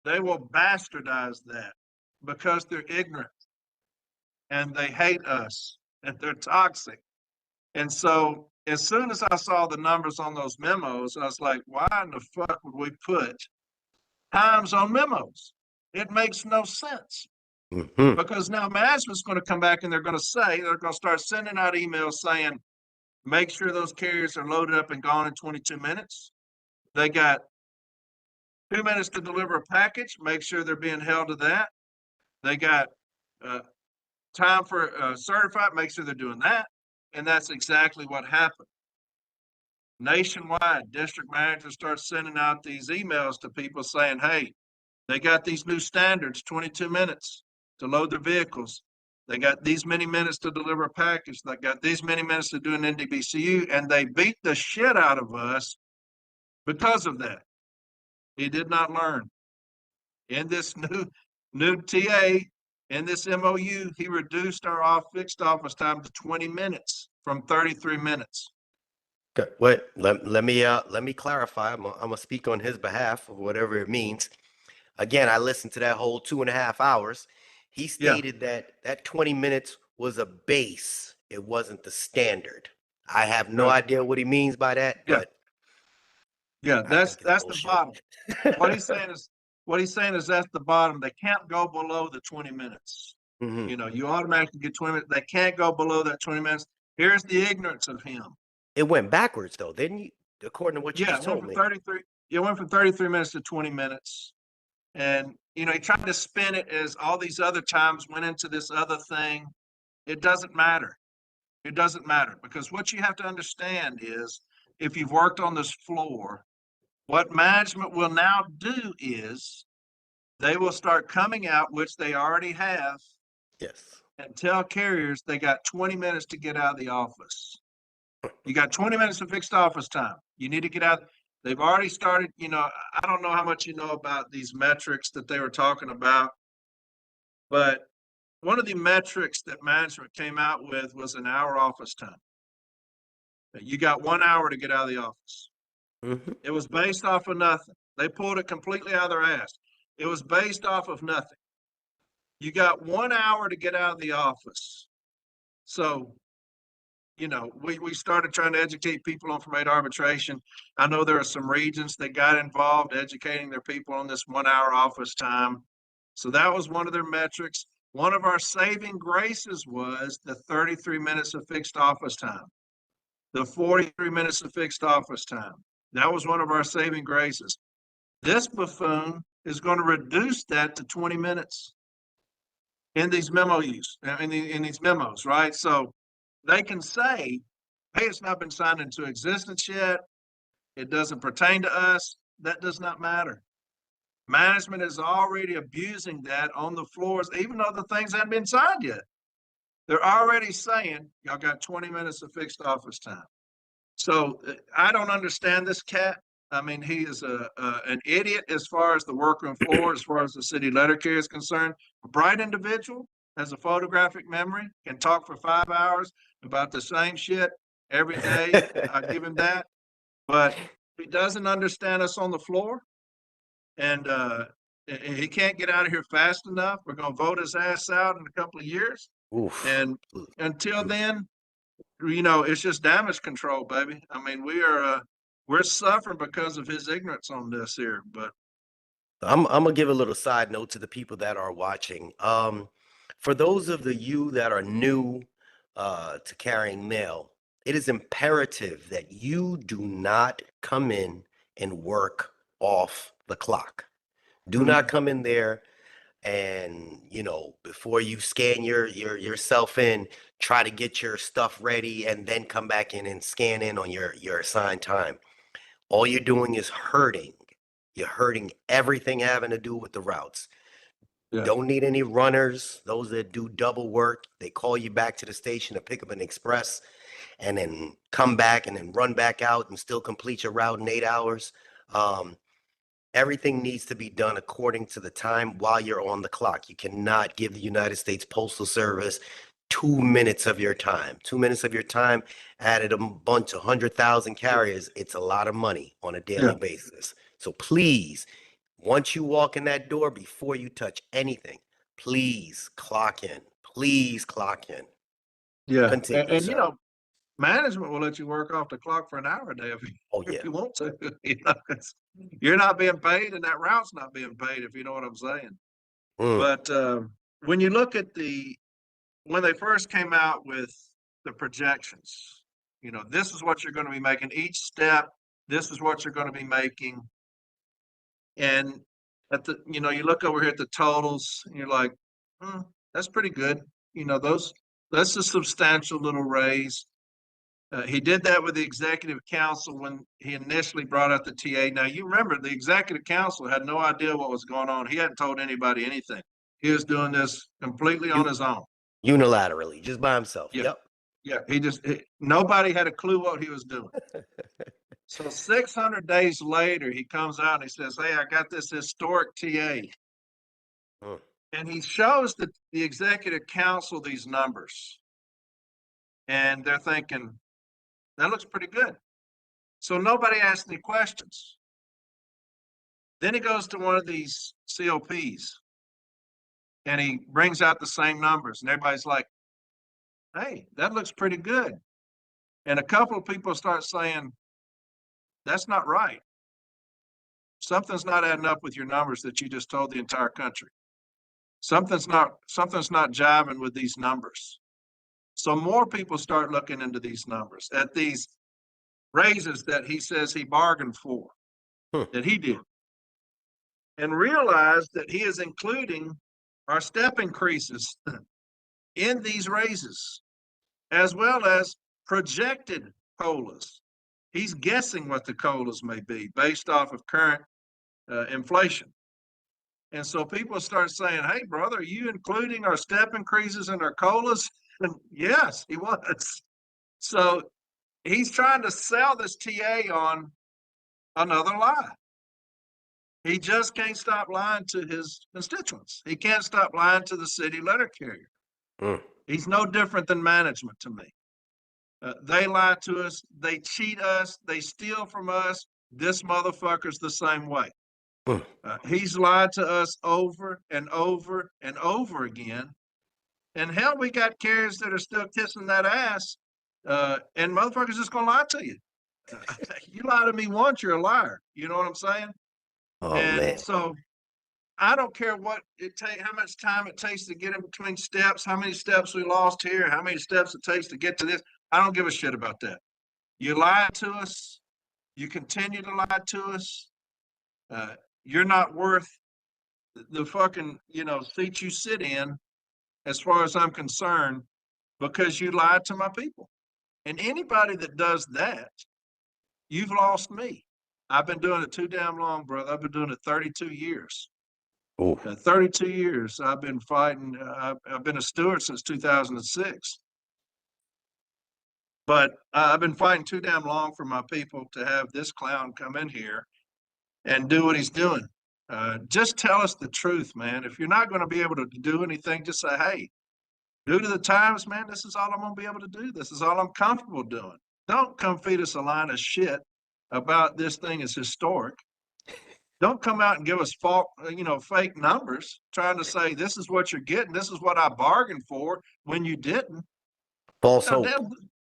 they will bastardize that because they're ignorant and they hate us and they're toxic. And so as soon as I saw the numbers on those memos, I was like, why in the fuck would we put times on memos? It makes no sense. Mm-hmm. Because now management's going to come back and they're going to start sending out emails saying, make sure those carriers are loaded up and gone in 22 minutes. They got 2 minutes to deliver a package. Make sure they're being held to that. They got time for certified. Make sure they're doing that. And that's exactly what happened. Nationwide, district managers start sending out these emails to people saying, hey, they got these new standards, 22 minutes to load their vehicles. They got these many minutes to deliver a package. They got these many minutes to do an NDBCU, and they beat the shit out of us because of that. He did not learn. In this new TA, in this MOU, he reduced our fixed office time to 20 minutes from 33 minutes. Okay. Wait, let me clarify. I'm gonna speak on his behalf or whatever it means. Again, I listened to that whole 2.5 hours. He stated that 20 minutes was a base. It wasn't the standard. I have no idea what he means by that, but that's the bullshit. bottom. What he's saying is that's the bottom. They can't go below the 20 minutes. Mm-hmm. You know, you automatically get 20 minutes. They can't go below that 20 minutes. Here's the ignorance of him. It went backwards though, didn't you? According to what you just told me. It went from 33 minutes to 20 minutes. And, you know, he tried to spin it as all these other times went into this other thing. It doesn't matter. It doesn't matter because what you have to understand is if you've worked on this floor, what management will now do is they will start coming out, which they already have. Yes. And tell carriers they got 20 minutes to get out of the office. You got 20 minutes of fixed office time. You need to get out. They've already started, you know, I don't know how much you know about these metrics that they were talking about, but one of the metrics that management came out with was an hour office time. You got 1 hour to get out of the office. Mm-hmm. It was based off of nothing. They pulled it completely out of their ass. It was based off of nothing. You got 1 hour to get out of the office. So, you know, we started trying to educate people on from a-arbitration. I know there are some regions that got involved educating their people on this 1 hour office time. So that was one of their metrics. One of our saving graces was the 33 minutes of fixed office time. the 43 minutes of fixed office time. That was one of our saving graces. This buffoon is going to reduce that to 20 minutes in these in these memos, right? So they can say, hey, it's not been signed into existence yet. It doesn't pertain to us. That does not matter. Management is already abusing that on the floors, even though the things haven't been signed yet. They're already saying, y'all got 20 minutes of fixed office time. So I don't understand this cat. I mean, he is an idiot as far as the workroom floor, as far as the city letter carrier is concerned. A bright individual, has a photographic memory, can talk for 5 hours about the same shit every day. I give him that. But he doesn't understand us on the floor. And he can't get out of here fast enough. We're going to vote his ass out in a couple of years. Oof. And until then, it's just damage control, baby. I mean, we're suffering because of his ignorance on this here. But I'm gonna give a little side note to the people that are watching. For those of you that are new to carrying mail, it is imperative that you do not come in and work off the clock. Do not come in there and before you scan yourself in, try to get your stuff ready and then come back in and scan in on your assigned time. All you're doing is hurting. You're hurting everything having to do with the routes. yeah, Don't need any runners. Those that do double work, they call you back to the station to pick up an express and then come back and then run back out and still complete your route in 8 hours. Everything needs to be done according to the time while you're on the clock. You cannot give the United States Postal Service 2 minutes of your time. 2 minutes of your time added a bunch of 100,000 carriers. It's a lot of money on a daily yeah, basis. So please, once you walk in that door, before you touch anything, please clock in. Please clock in. yeah. Continue, And sir. management will let you work off the clock for an hour a day Oh, if yeah. you want to. You're not being paid, and that route's not being paid, if you know what I'm saying. Mm, But when you look at when they first came out with the projections, this is what you're going to be making each step. This is what you're going to be making. And you look over here at the totals and you're like, that's pretty good. That's a substantial little raise. He did that with the executive council when he initially brought out the TA. Now, you remember the executive council had no idea what was going on. He hadn't told anybody anything. He was doing this completely on you his own. unilaterally, just by himself. Yeah. Yep. Yeah. Nobody had a clue what he was doing. So 600 days later, he comes out and he says, hey, I got this historic TA. Mm, And he shows the executive council these numbers. And they're thinking, that looks pretty good. So nobody asked any questions. Then he goes to one of these COPs and he brings out the same numbers. And everybody's like, hey, that looks pretty good. And a couple of people start saying, that's not right. Something's not adding up with your numbers that you just told the entire country. Something's not jiving with these numbers. So more people start looking into these numbers, at these raises that he says he bargained for, hmm. that he did, and realize that he is including our step increases in these raises, as well as projected COLAs. He's guessing what the COLAs may be based off of current inflation. And so people start saying, hey, brother, are you including our step increases in our COLAs? And yes, he was. So he's trying to sell this TA on another lie. He just can't stop lying to his constituents. He can't stop lying to the city letter carrier. Mm. He's no different than management to me. They lie to us. They cheat us. They steal from us. This motherfucker's the same way. Mm. He's lied to us over and over and over again. And hell, we got carriers that are still kissing that ass. And motherfuckers just gonna lie to you. You lie to me once, you're a liar. You know what I'm saying? Oh, And man. so I don't care what it takes, how much time it takes to get in between steps, how many steps we lost here, how many steps it takes to get to this. I don't give a shit about that. You lied to us. You continue to lie to us. You're not worth the fucking, seat you sit in, as far as I'm concerned, because you lied to my people. And anybody that does that, you've lost me. I've been doing it too damn long, brother. I've been doing it 32 years. Oh, 32 years I've been fighting. I've been a steward since 2006. But I've been fighting too damn long for my people to have this clown come in here and do what he's doing. Just tell us the truth, man. If you're not going to be able to do anything, just say, hey, due to the times, man, this is all I'm going to be able to do. This is all I'm comfortable doing. Don't come feed us a line of shit about this thing is historic. Don't come out and give us fake numbers trying to say this is what you're getting. This is what I bargained for when you didn't. false hope.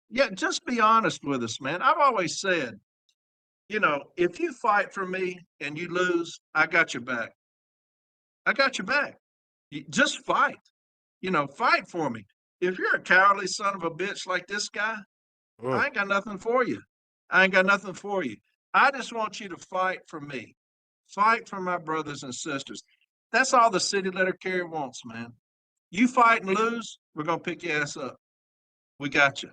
Yeah, just be honest with us, man. I've always said, if you fight for me and you lose, I got your back. I got your back. Just fight. Fight for me. If you're a cowardly son of a bitch like this guy, I ain't got nothing for you. I ain't got nothing for you. I just want you to fight for me. Fight for my brothers and sisters. That's all the city letter carrier wants, man. You fight and lose, we're going to pick your ass up. We got you.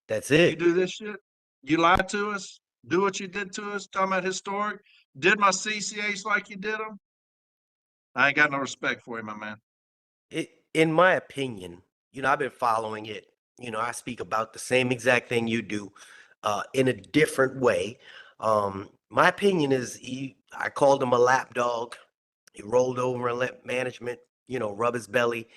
That's You it. do this shit, you lie to us, do what you did to us, talking about historic, did my CCAs like you did them. I ain't got no respect for you, my man. In my opinion, I've been following it. I speak about the same exact thing you do, in a different way. My opinion is I called him a lapdog. He rolled over and let management, rub his belly.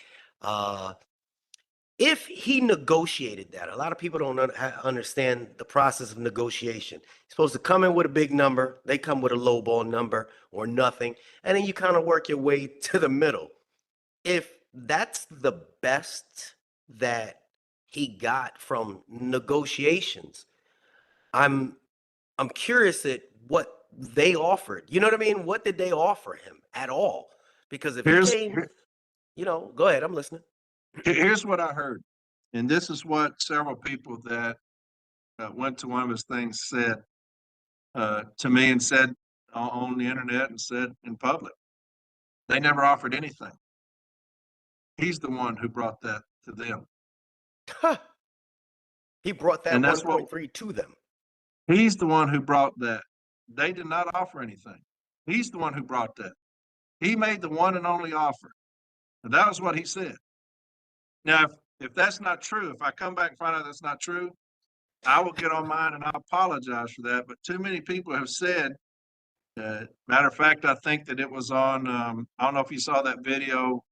If he negotiated that, a lot of people don't understand the process of negotiation. You're supposed to come in with a big number, they come with a low ball number or nothing, and then you kind of work your way to the middle. If that's the best that he got from negotiations, I'm curious at what they offered. You know what I mean? What did they offer him at all? Because if he Here's came, go ahead, I'm listening. here's what I heard, and this is what several people that went to one of his things said to me and said on the internet and said in public. They never offered anything. He's the one who brought that to them. He brought that And that's what 1.3 to them. he's the one who brought that. They did not offer anything. He's the one who brought that. He made the one and only offer. And that was what he said. Now, if that's not true, if I come back and find out that's not true, I will get on mine and I apologize for that. But too many people have said, matter of fact, I think that it was on, I don't know if you saw that video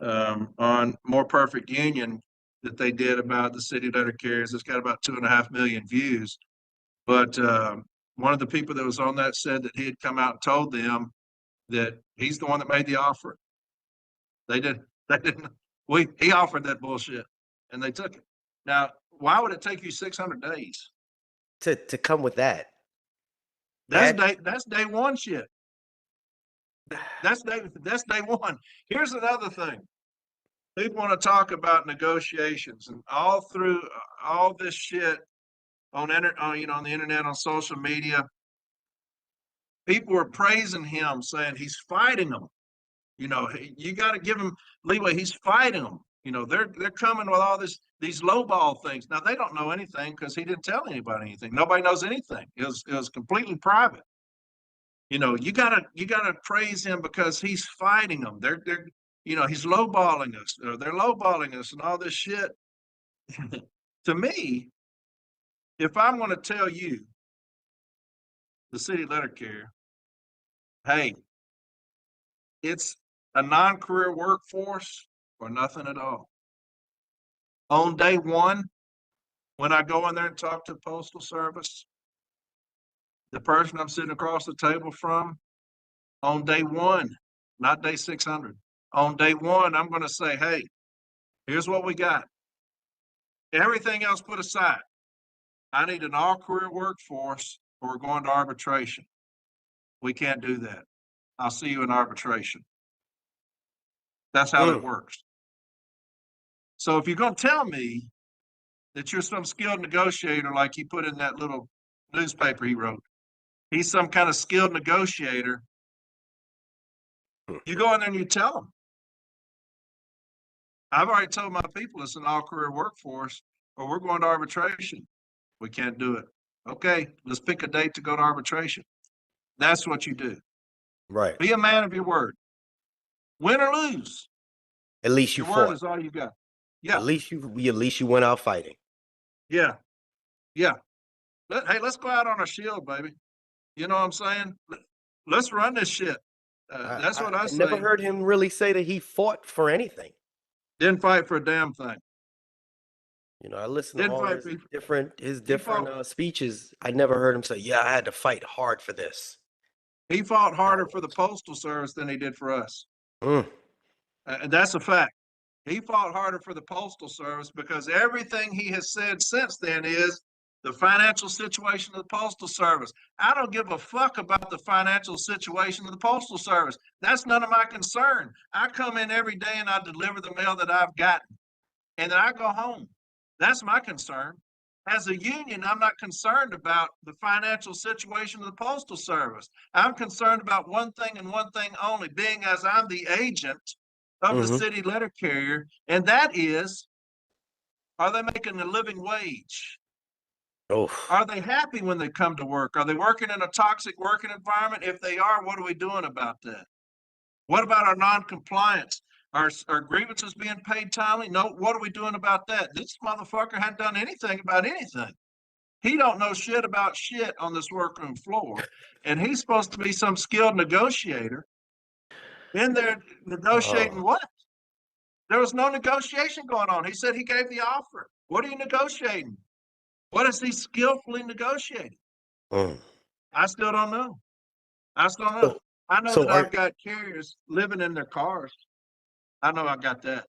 on More Perfect Union that they did about the city letter carriers. It's got about 2.5 million views. But one of the people that was on that said that he had come out and told them that he's the one that made the offer. They didn't. He offered that bullshit, and they took it. Now, why would it take you 600 days? To come with that. That's day one shit. That's day one. Here's another thing. People want to talk about negotiations, and all through all this shit on the internet, on social media, people were praising him, saying he's fighting them. You got to give him leeway. He's fighting them. They're coming with all these lowball things. Now they don't know anything because he didn't tell anybody anything. Nobody knows anything. It was completely private. You gotta praise him because he's fighting them. They're he's lowballing us. They're lowballing us and all this shit. To me, if I'm going to tell you, the city letter carrier, hey, it's a non-career workforce or nothing at all. On day one, when I go in there and talk to the Postal Service, the person I'm sitting across the table from, on day one, not day 600, on day one, I'm going to say, hey, here's what we got. Everything else put aside. I need an all-career workforce or we're going to arbitration. We can't do that. I'll see you in arbitration. That's how that works. So if you're going to tell me that you're some skilled negotiator like he put in that little newspaper he wrote. He's some kind of skilled negotiator. You go in there and you tell them. I've already told my people it's an all-career workforce, or we're going to arbitration. We can't do it. Okay, let's pick a date to go to arbitration. That's what you do. Right. Be a man of your word. Win or lose. At least you Your word fought. is all you got. Yeah. At least you went out fighting. Yeah. Yeah. Hey, let's go out on a shield, baby. You know what I'm saying? Let's run this shit. That's what I say. never heard him really say that he fought for anything. Didn't fight for a damn thing. You know, I listened to Didn't all fight his different speeches. I never heard him say, "Yeah, I had to fight hard for this." He fought harder for the Postal Service than he did for us. Mm. And that's a fact. He fought harder for the Postal Service because everything he has said since then is the financial situation of the Postal Service. I don't give a fuck about the financial situation of the Postal Service. That's none of my concern. I come in every day and I deliver the mail that I've gotten, and then I go home. That's my concern. As a union, I'm not concerned about the financial situation of the Postal Service. I'm concerned about one thing and one thing only, being as I'm the agent of the city letter carrier, and that is, are they making a living wage? Oh. Are they happy when they come to work? Are they working in a toxic working environment? If they are, what are we doing about that? What about our non-compliance? Are grievances being paid timely? No. What are we doing about that? This motherfucker hadn't done anything about anything. He don't know shit about shit on this workroom floor, and he's supposed to be some skilled negotiator in there negotiating what? There was no negotiation going on. He said he gave the offer. What are you negotiating? What is he skillfully negotiating? I still don't know. I still don't know. I know that I've got carriers living in their cars. I know I got that.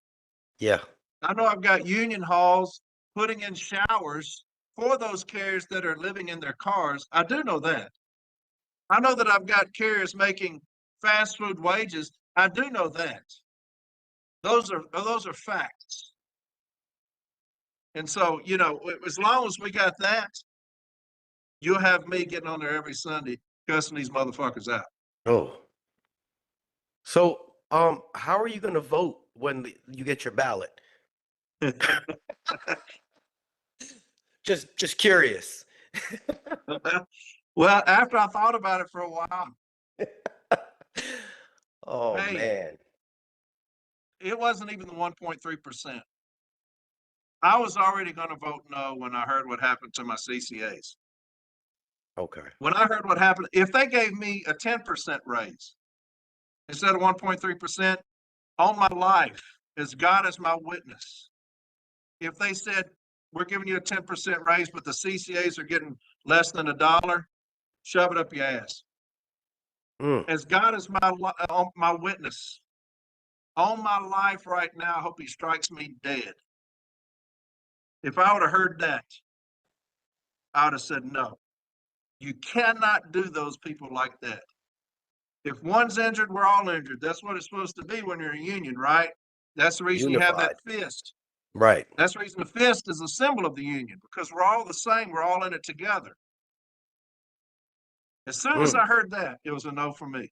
Yeah. I know I've got union halls putting in showers for those carriers that are living in their cars. I do know that. I know that I've got carriers making fast food wages. I do know that. Those are facts. And so, you know, as long as we got that, you'll have me getting on there every Sunday cussing these motherfuckers out. Oh. So, how are you going to vote when you get your ballot? Just curious. Well, after I thought about it for a while. Oh, man. It wasn't even the 1.3%. I was already going to vote no when I heard what happened to my CCAs. Okay. When I heard what happened, if they gave me a 10% raise instead of 1.3%, on my life, as God is my witness, if they said, we're giving you a 10% raise, but the CCAs are getting less than $1, shove it up your ass. As God is my witness, on my life right now, I hope he strikes me dead. If I would have heard that, I would have said no. You cannot do those people like that. If one's injured, we're all injured. That's what it's supposed to be when you're in a union, right? That's the reason you have that fist. Right. That's the reason the fist is a symbol of the union, because we're all the same. We're all in it together. As soon as I heard that, it was a no for me.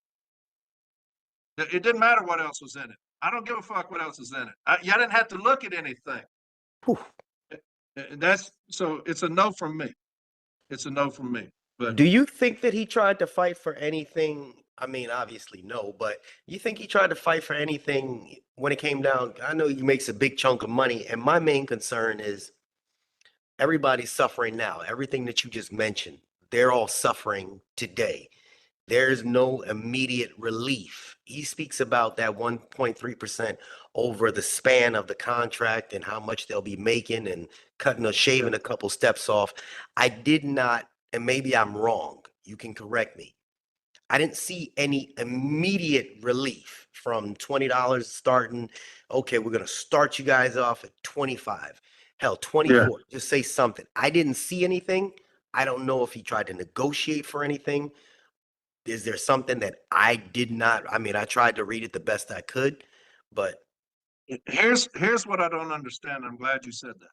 It didn't matter what else was in it. I don't give a fuck what else is in it. I didn't have to look at anything. So it's a no from me. It's a no from me. But do you think that he tried to fight for anything? I mean, obviously no, but you think he tried to fight for anything when it came down? I know he makes a big chunk of money, and my main concern is everybody's suffering now. Everything that you just mentioned, they're all suffering today. There's no immediate relief. He speaks about that 1.3% over the span of the contract and how much they'll be making and cutting or shaving a couple steps off. I did not, and maybe I'm wrong, you can correct me. I didn't see any immediate relief from $20 starting. Okay, we're going to start you guys off at 25. Hell, 24. Just say something. I didn't see anything. I don't know if he tried to negotiate for anything. Is there something that I did not? I mean, I tried to read it the best I could, but here's what I don't understand. I'm glad you said that.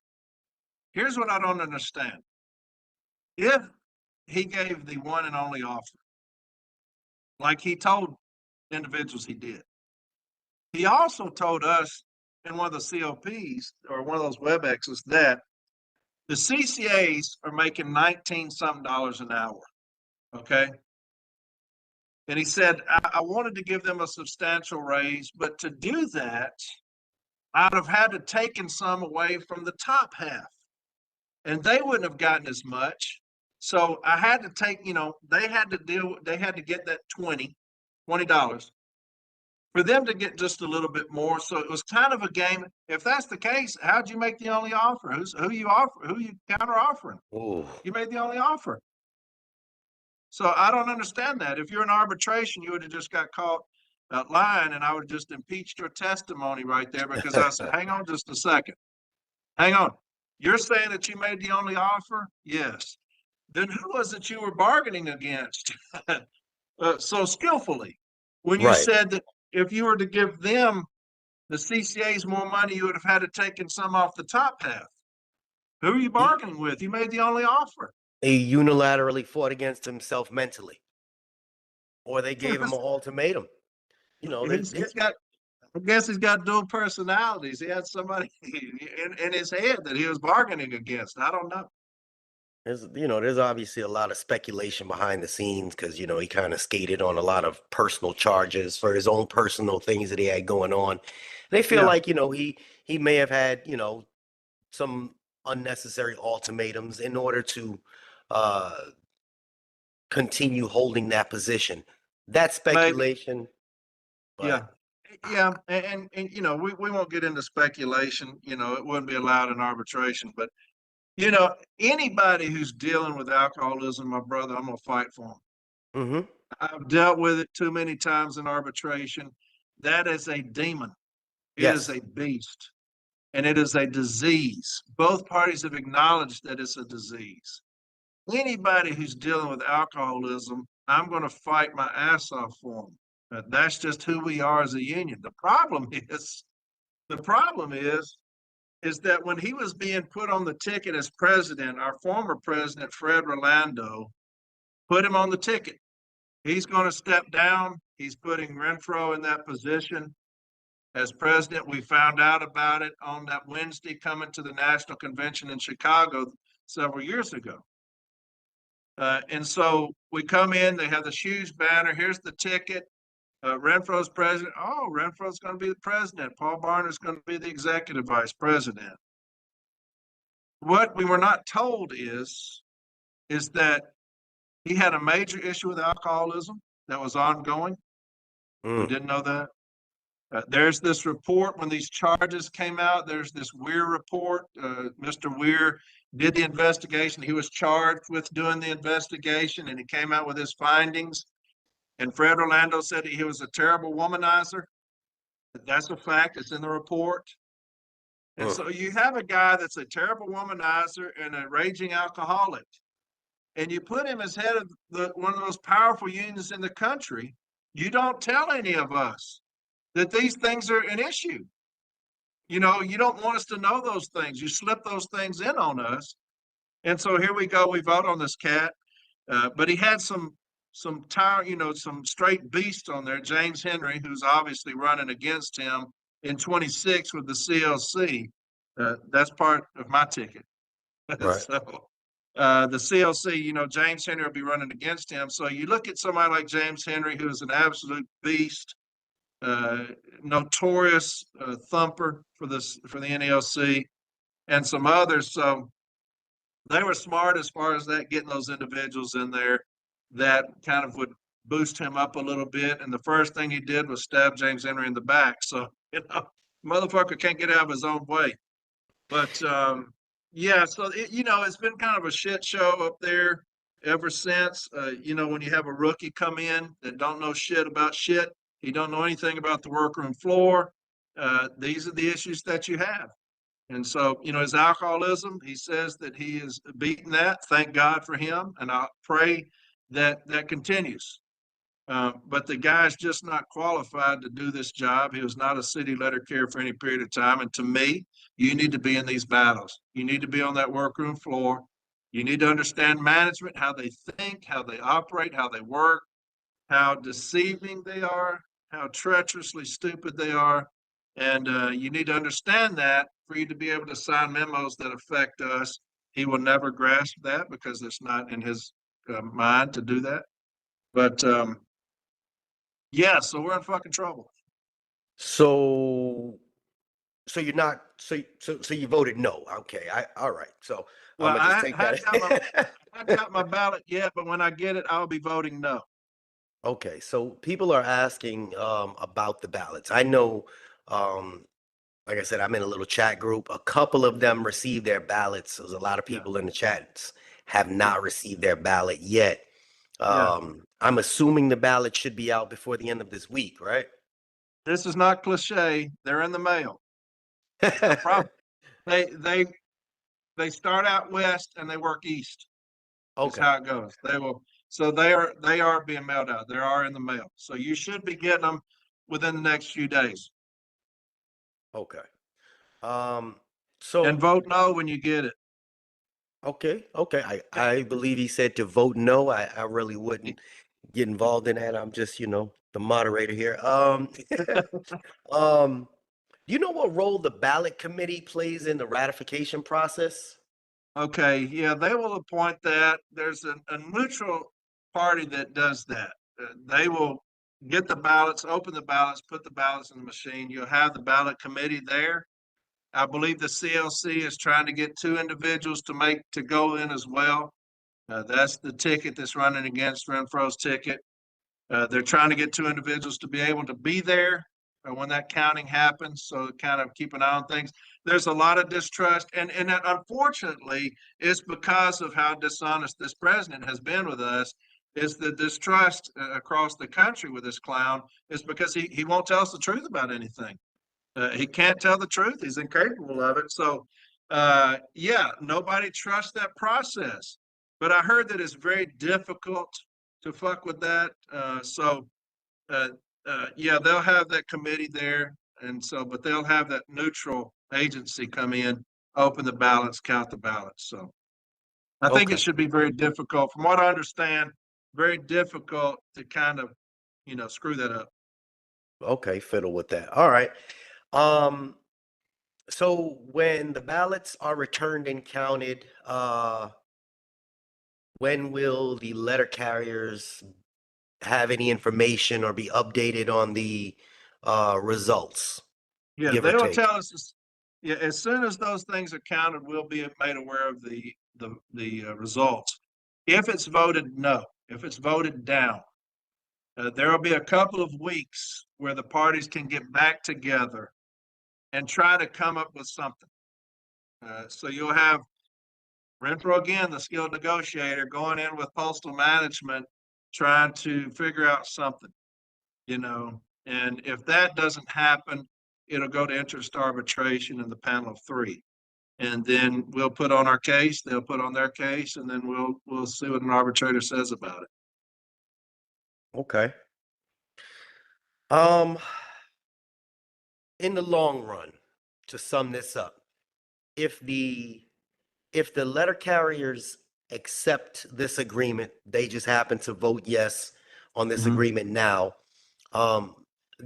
Here's what I don't understand. If he gave the one and only offer, like he told individuals he did, he also told us in one of the COPs or one of those WebExes that the CCAs are making 19 something dollars an hour. Okay. And he said, I wanted to give them a substantial raise, but to do that, I'd have had to taken some away from the top half, and they wouldn't have gotten as much. So I had to take, they had to get that $20 for them to get just a little bit more. So it was kind of a game. If that's the case, how'd you make the only offer? Who you counter offering? Ooh. You made the only offer. So I don't understand that. If you're in arbitration, you would have just got caught lying, and I would have just impeached your testimony right there, because I said, hang on just a second. Hang on. You're saying that you made the only offer? Yes. Then who was it you were bargaining against so skillfully when you Right. said that if you were to give them, the CCAs, more money, you would have had to taken some off the top half? Who are you bargaining with? You made the only offer. He unilaterally fought against himself mentally, or they gave him an ultimatum. You know, He's got, I guess he's got dual personalities. He had somebody in his head that he was bargaining against. I don't know. there's obviously a lot of speculation behind the scenes because, he kind of skated on a lot of personal charges for his own personal things that he had going on. They feel Yeah, like, he may have had, some unnecessary ultimatums in order to uh continue holding that position. That's maybe. speculation, Yeah. but Yeah. And we won't get into speculation. It wouldn't be allowed in arbitration. But, anybody who's dealing with alcoholism, my brother, I'm going to fight for them. hmm I've dealt with it too many times in arbitration. That is a demon. It is yes, a beast, and it is a disease. Both parties have acknowledged that it's a disease. Anybody who's dealing with alcoholism, I'm going to fight my ass off for them. That's just who we are as a union. The problem is that when he was being put on the ticket as president, our former president, Fred Rolando, put him on the ticket. He's going to step down. He's putting Renfro in that position as president. We found out about it on that Wednesday coming to the National Convention in Chicago several years ago. And so we come in, they have the huge banner. Here's the ticket. Renfro's president. Oh, Renfro's going to be the president. Paul Barner's going to be the executive vice president. What we were not told is that he had a major issue with alcoholism that was ongoing. We mm, didn't know that. There's this report when these charges came out. There's this Weir report. Mr. Weir did the investigation. He was charged with doing the investigation, and he came out with his findings. And Fred Orlando said he was a terrible womanizer. That's a fact. It's in the report. And mm, so you have a guy that's a terrible womanizer and a raging alcoholic, and you put him as head of one of the most powerful unions in the country. You don't tell any of us that these things are an issue. You don't want us to know those things. You slip those things in on us. And so here we go. We vote on this cat. But he had some some straight beasts on there. James Henry, who's obviously running against him in 26 with the CLC. That's part of my ticket. right, So the CLC, James Henry will be running against him. So you look at somebody like James Henry, who is an absolute beast, notorious thumper for the NALC, and some others. So they were smart as far as that, getting those individuals in there that kind of would boost him up a little bit. And the first thing he did was stab James Henry in the back. So, motherfucker can't get out of his own way. But yeah, so it's been kind of a shit show up there ever since. When you have a rookie come in that don't know shit about shit, he don't know anything about the workroom floor. These are the issues that you have. And so, his alcoholism, he says that he is beating that. Thank God for him. And I pray that that continues. But the guy's just not qualified to do this job. He was not a city letter carrier for any period of time. And to me, you need to be in these battles. You need to be on that workroom floor. You need to understand management, how they think, how they operate, how they work, how deceiving they are, how treacherously stupid they are. And you need to understand that for you to be able to sign memos that affect us. He will never grasp that because it's not in his mind to do that. But yeah, so we're in fucking trouble. So, so you're not, so you voted no. Okay. All right. So I'm Well, gonna just take that. I got my ballot yet, but when I get it, I'll be voting no. Okay, so people are asking about the ballots. I know, um, like I said, I'm in a little chat group. A couple of them received their ballots. There's a lot of Yeah, people in the chats have yeah, not received their ballot yet. yeah. I'm assuming the ballot should be out before the end of this week, right? This is not cliche. They're in the mail. Prob they they they start out west and they work east. Is Okay, how it goes. They will. So they are being mailed out. They are in the mail. So you should be getting them within the next few days. okay. Um, And so vote no when you get it. okay. I believe he said to vote no. I really wouldn't get involved in that. I'm just, the moderator here. Um, do you know what role the ballot committee plays in the ratification process? Okay, yeah, they will appoint that. There's a neutral party that does that. They will get the ballots, open the ballots, put the ballots in the machine. You'll have the ballot committee there. I believe the CLC is trying to get two individuals to go in as well. That's the ticket that's running against Renfro's ticket. They're trying to get two individuals to be able to be there when that counting happens. So kind of keep an eye on things. There's a lot of distrust, and that unfortunately is because of how dishonest this president has been with us. Is the distrust across the country with this clown is because he won't tell us the truth about anything. He can't tell the truth. He's incapable of it. So, yeah, nobody trusts that process. But I heard that it's very difficult to fuck with that. Uh, yeah, they'll have that committee there, and so, but they'll have that neutral agency come in, open the ballots, count the ballots. So, I think it Okay. should be very difficult, from what I understand, very difficult to kind of, screw that up. Okay, fiddle with that. All right. Um, so when the ballots are returned and counted, when will the letter carriers have any information or be updated on the results, Yeah, give or they will take? tell us. Yeah, as soon as those things are counted, we'll be made aware of the results. If it's voted no, if it's voted down, there will be a couple of weeks where the parties can get back together and try to come up with something. So you'll have Renfro again, the skilled negotiator, going in with postal management, trying to figure out something, you know. And if that doesn't happen, it'll go to interest arbitration in the panel of three. And then we'll put on our case, they'll put on their case, and then we'll see what an arbitrator says about it. Okay. Um, in the long run, to sum this up, if the if the letter carriers accept this agreement, they just happen to vote yes on this Mhm. agreement now, um,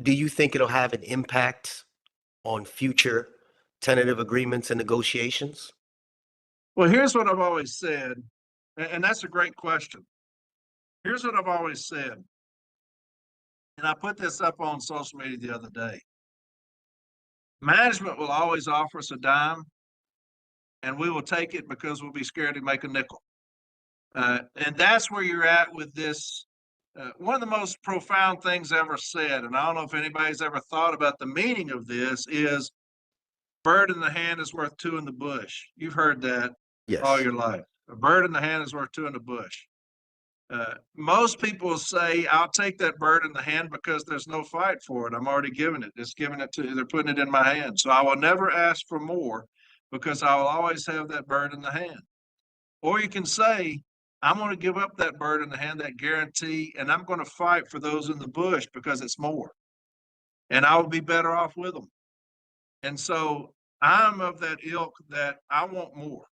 do you think it'll have an impact on future tentative agreements and negotiations? Well, here's what I've always said, and that's a great question. Here's what I've always said, and I put this up on social media the other day. Management will always offer us a dime, and we will take it because we'll be scared to make a nickel. And that's where you're at with this. One of the most profound things ever said, and I don't know if anybody's ever thought about the meaning of this, is bird in the hand is worth two in the bush. You've heard that all Yes. your life. A bird in the hand is worth two in the bush. Most people say, I'll take that bird in the hand because there's no fight for it. I'm already giving it. It's giving it to, they're putting it in my hand. So I will never ask for more because I will always have that bird in the hand. Or you can say, I'm going to give up that bird in the hand, that guarantee, and I'm going to fight for those in the bush because it's more, and I will be better off with them. And so I'm of that ilk that I want more.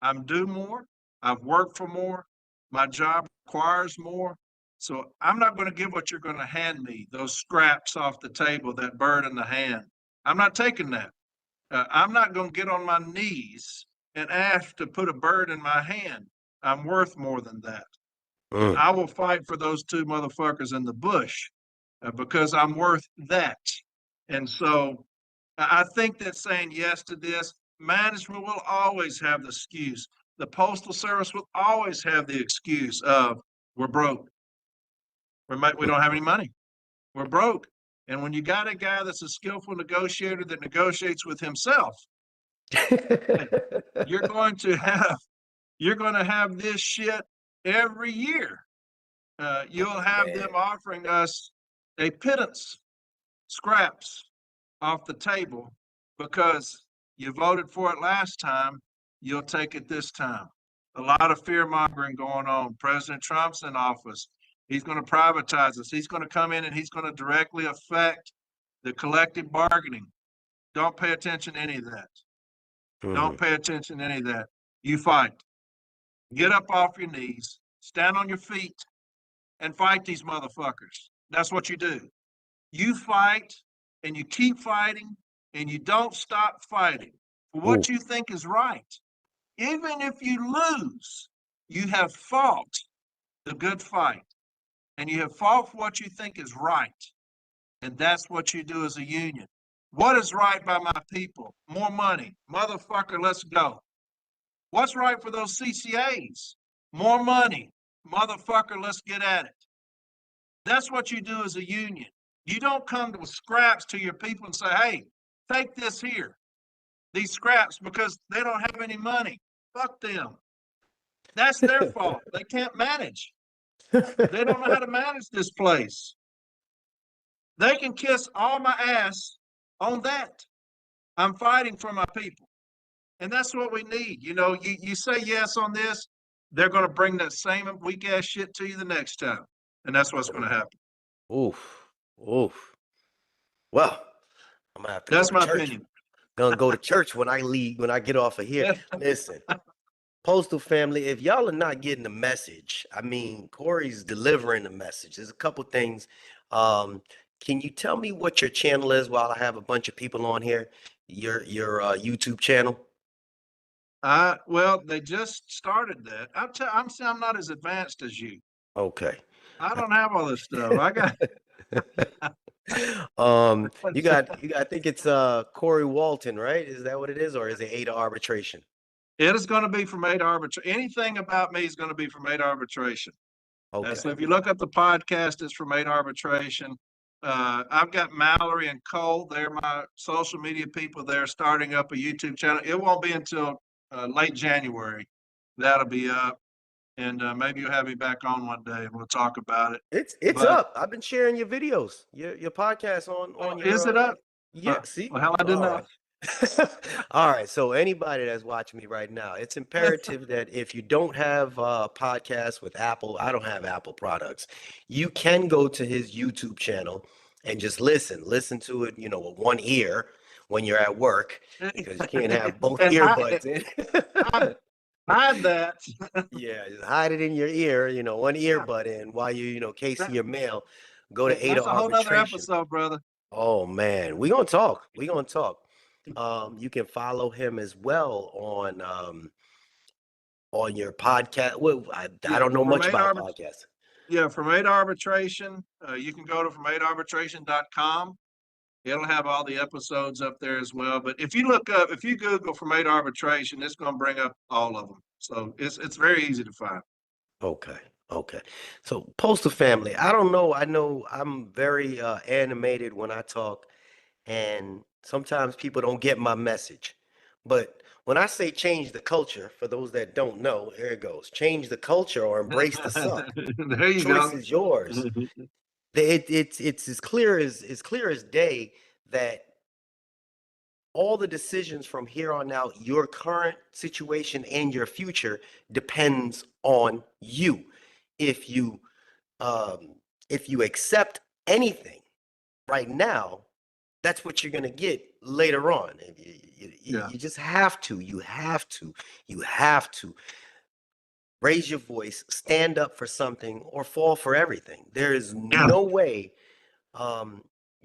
I'm due more. I've worked for more. My job requires more. So I'm not going to give what you're going to hand me, those scraps off the table, that bird in the hand. I'm not taking that. I'm not going to get on my knees and ask to put a bird in my hand. I'm worth more than that. And Mm. I will fight for those two motherfuckers in the bush because I'm worth that. And so I think that saying yes to this, management will always have the excuse. The Postal Service will always have the excuse of we're broke. We don't have any money. We're broke. And when you got a guy that's a skillful negotiator that negotiates with himself, you're going to have this shit every year. You'll have them offering us a pittance, scraps off the table because you voted for it last time. You'll take it this time. A lot of fear mongering going on. President Trump's in office. He's going to privatize us. He's going to come in and he's going to directly affect the collective bargaining. Don't pay attention to any of that. Don't pay attention to any of that. You fight. Get up off your knees, stand on your feet, and fight these motherfuckers. That's what you do. You fight and you keep fighting and you don't stop fighting for what you think is right. Even if you lose, you have fought the good fight and you have fought for what you think is right. And that's what you do as a union. What is right by my people? More money. Motherfucker, let's go. What's right for those CCAs? More money. Motherfucker, let's get at it. That's what you do as a union. You don't come with scraps to your people and say, hey, take this here, these scraps, because they don't have any money. Fuck them. That's their fault. They can't manage. They don't know how to manage this place. They can kiss all my ass on that. I'm fighting for my people. And that's what we need. You know, you say yes on this, they're going to bring that same weak ass shit to you the next time. And that's what's going to happen. Oof. Oof. Well, I'm gonna have to go That's to my church. opinion. Gonna go to church when I leave, when I get off of here. Listen, Postal family, if y'all are not getting the message, I mean, Corey's delivering the message. There's a couple things. Can you tell me what your channel is while I have a bunch of people on here? Your YouTube channel? Well, they just started that. I'm not as advanced as you. Okay. I don't have all this stuff. I got You got I think it's Corey Walton, right? Is that what it is, or is it a-arbitration? it is going to be from a-arbitration. Anything about me is going to be from a-arbitration. Okay. So if you look up the podcast, it's from a-arbitration. I've got Mallory and Cole. They're my social media people. They're starting up a YouTube channel. It won't be until late January. That'll be up. And maybe you'll have me back on one day and we'll talk about it. It's But up. I've been sharing your videos, your podcast on your is it up? yeah, see? Well, hell, I didn't All know. right. All right. So anybody that's watching me right now, it's imperative that if you don't have a podcast with Apple, I don't have Apple products, you can go to his YouTube channel and just listen to it, you know, with one ear when you're at work, because you can't have both And earbuds in. hide that. Yeah, just hide it in your ear, you know, one earbud in while you casing your mail. Go to Ada That's a whole nother Arbitration. episode, brother. Oh man, we're gonna talk. We're gonna talk. You can follow him as well on your podcast. Well, I don't know much about podcasts. Yeah, from a-arbitration. You can go to from a-arbitration.com. It'll have all the episodes up there as well. But if you Google from a-arbitration, it's going to bring up all of them. So it's very easy to find. Okay. Okay. So Postal family, I don't know. I know I'm very animated when I talk, and sometimes people don't get my message. But when I say change the culture, for those that don't know, here it goes. Change the culture or embrace the suck. There you Choice go. is yours. It's as clear as day that all the decisions from here on out, your current situation and your future depends on you. If you accept anything right now, that's what you're gonna get later on. You just have to. You have to raise your voice, stand up for something, or fall for everything. There is no way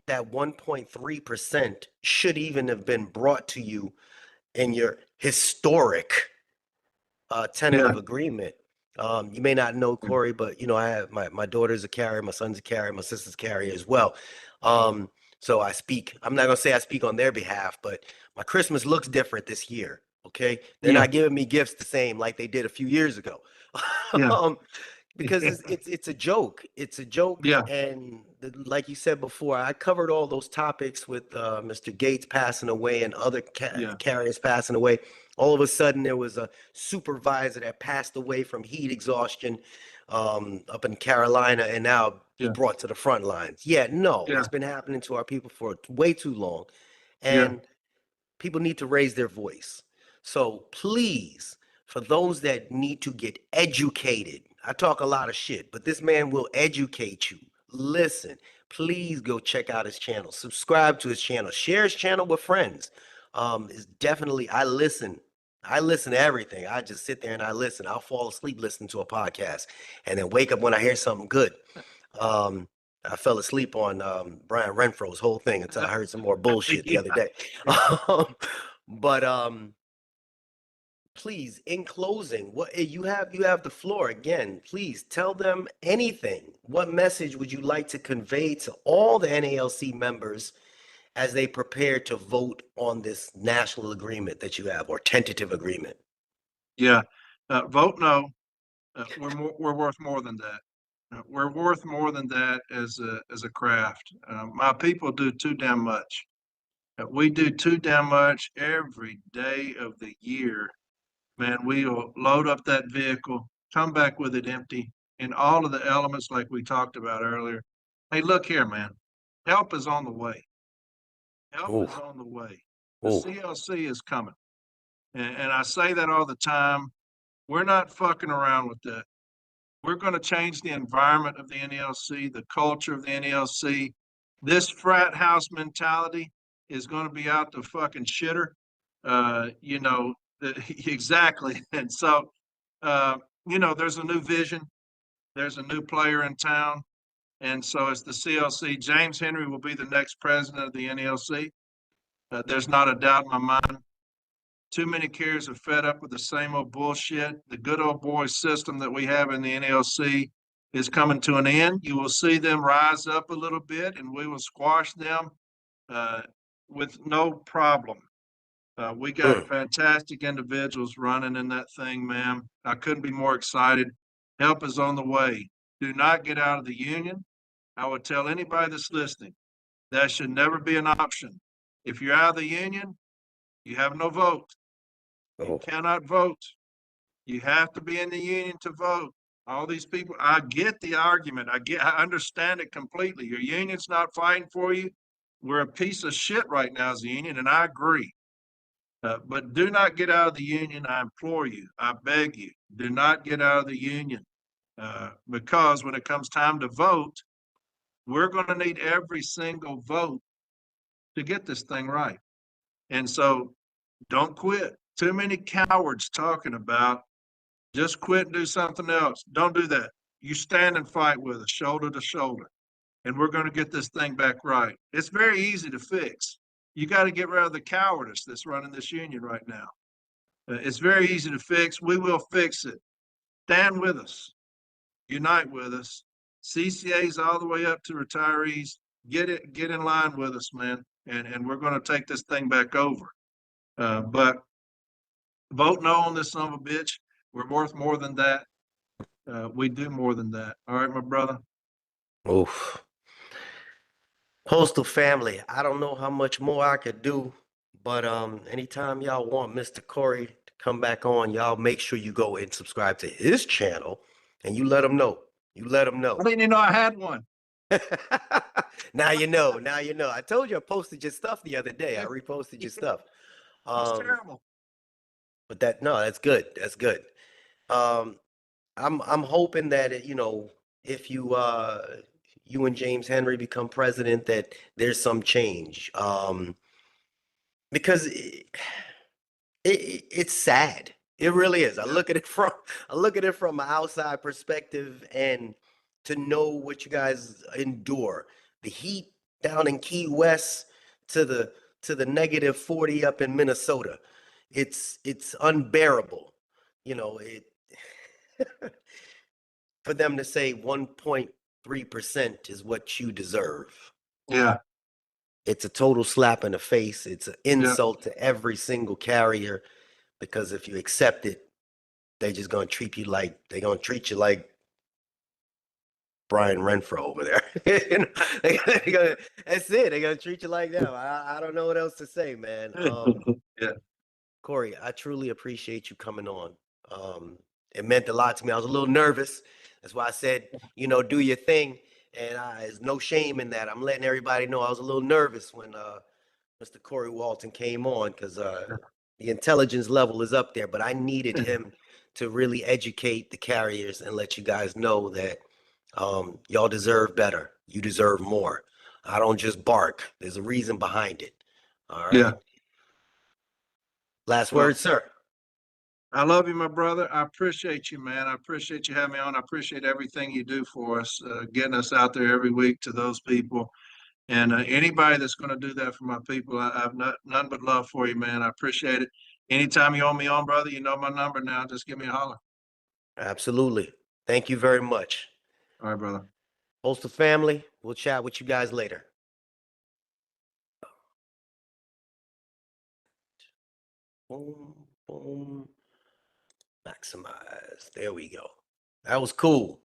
that 1.3% should even have been brought to you in your historic tentative agreement. You may not know, Corey, but I have my daughter's a carrier, my son's a carrier, my sister's a carrier as well. So I'm not gonna say I speak on their behalf, but my Christmas looks different this year. Okay, they're not giving me gifts the same like they did a few years ago. Because it's a joke. It's a joke. And like you said before, I covered all those topics with Mr. Gates passing away and other carriers passing away. All of a sudden, there was a supervisor that passed away from heat exhaustion up in Carolina, and now brought to the front lines. It's been happening to our people for way too long, and people need to raise their voice. So please, for those that need to get educated, I talk a lot of shit, but this man will educate you. Listen, please go check out his channel, subscribe to his channel, share his channel with friends. It's definitely, I listen to everything. I just sit there and I listen. I'll fall asleep listening to a podcast and then wake up when I hear something good. I fell asleep on Brian Renfro's whole thing until I heard some more bullshit the other day. But please, in closing, what you have the floor again. Please tell them anything. What message would you like to convey to all the NALC members as they prepare to vote on this national agreement that you have, or tentative agreement? Vote no. We're worth more than that. We're worth more than that as a craft. My people do too damn much. We do too damn much every day of the year. Man, we'll load up that vehicle, come back with it empty, and all of the elements like we talked about earlier. Hey, look here, man. Help is on the way. Help is on the way. The CLC is coming. And I say that all the time. We're not fucking around with that. We're going to change the environment of the NALC, the culture of the NALC. This frat house mentality is going to be out the fucking shitter. Exactly. And so, there's a new vision. There's a new player in town. And so it's the CLC. James Henry will be the next president of the NALC. There's not a doubt in my mind. Too many carriers are fed up with the same old bullshit. The good old boy system that we have in the NALC is coming to an end. You will see them rise up a little bit, and we will squash them with no problem. We got fantastic individuals running in that thing, man. I couldn't be more excited. Help is on the way. Do not get out of the union. I would tell anybody that's listening, that should never be an option. If you're out of the union, you have no vote. You cannot vote. You have to be in the union to vote. All these people, I get the argument. I understand it completely. Your union's not fighting for you. We're a piece of shit right now as a union, and I agree. But do not get out of the union. I implore you. I beg you. Do not get out of the union. Because when it comes time to vote, we're going to need every single vote to get this thing right. And so don't quit. Too many cowards talking about just quit and do something else. Don't do that. You stand and fight with us, shoulder to shoulder, and we're going to get this thing back right. It's very easy to fix. You got to get rid of the cowardice that's running this union right now. It's very easy to fix. We will fix it. Stand with us. Unite with us. CCAs all the way up to retirees. Get in line with us, man. And we're going to take this thing back over. But vote no on this son of a bitch. We're worth more than that. We do more than that. All right, my brother. Oof. Postal family, I don't know how much more I could do, but anytime y'all want Mr. Corey to come back on, y'all make sure you go and subscribe to his channel and you let him know. You let him know. I didn't even know I had one. Now you know. Now you know. I told you I posted your stuff the other day. I reposted your stuff. It's Um, terrible. but that's good. That's good. Um, I'm hoping that if you and James Henry become president, that there's some change. Because it's sad. It really is. Yeah. I look at it from an outside perspective, and to know what you guys endure, the heat down in Key West to the negative 40 up in Minnesota. It's unbearable. It for them to say 1.3% is what you deserve. Yeah. It's a total slap in the face. It's an Yeah. insult to every single carrier, because if you accept it, they're gonna treat you like Brian Renfro over there. That's it. They're gonna treat you like that. I don't know what else to say, man. Yeah. Corey, I truly appreciate you coming on. It meant a lot to me. I was a little nervous. That's why I said, do your thing. And there's no shame in that. I'm letting everybody know I was a little nervous when Mr. Corey Walton came on, because the intelligence level is up there. But I needed him to really educate the carriers and let you guys know that y'all deserve better. You deserve more. I don't just bark. There's a reason behind it. All Yeah. right. Last Well, word, sir. I love you, my brother. I appreciate you, man. I appreciate you having me on. I appreciate everything you do for us, getting us out there every week to those people. And anybody that's going to do that for my people, I've none but love for you, man. I appreciate it. Anytime you want me on, brother, you know my number now. Just give me a holler. Absolutely. Thank you very much. All right, brother. Postal family, we'll chat with you guys later. Boom, boom. Maximize. There we go. That was cool.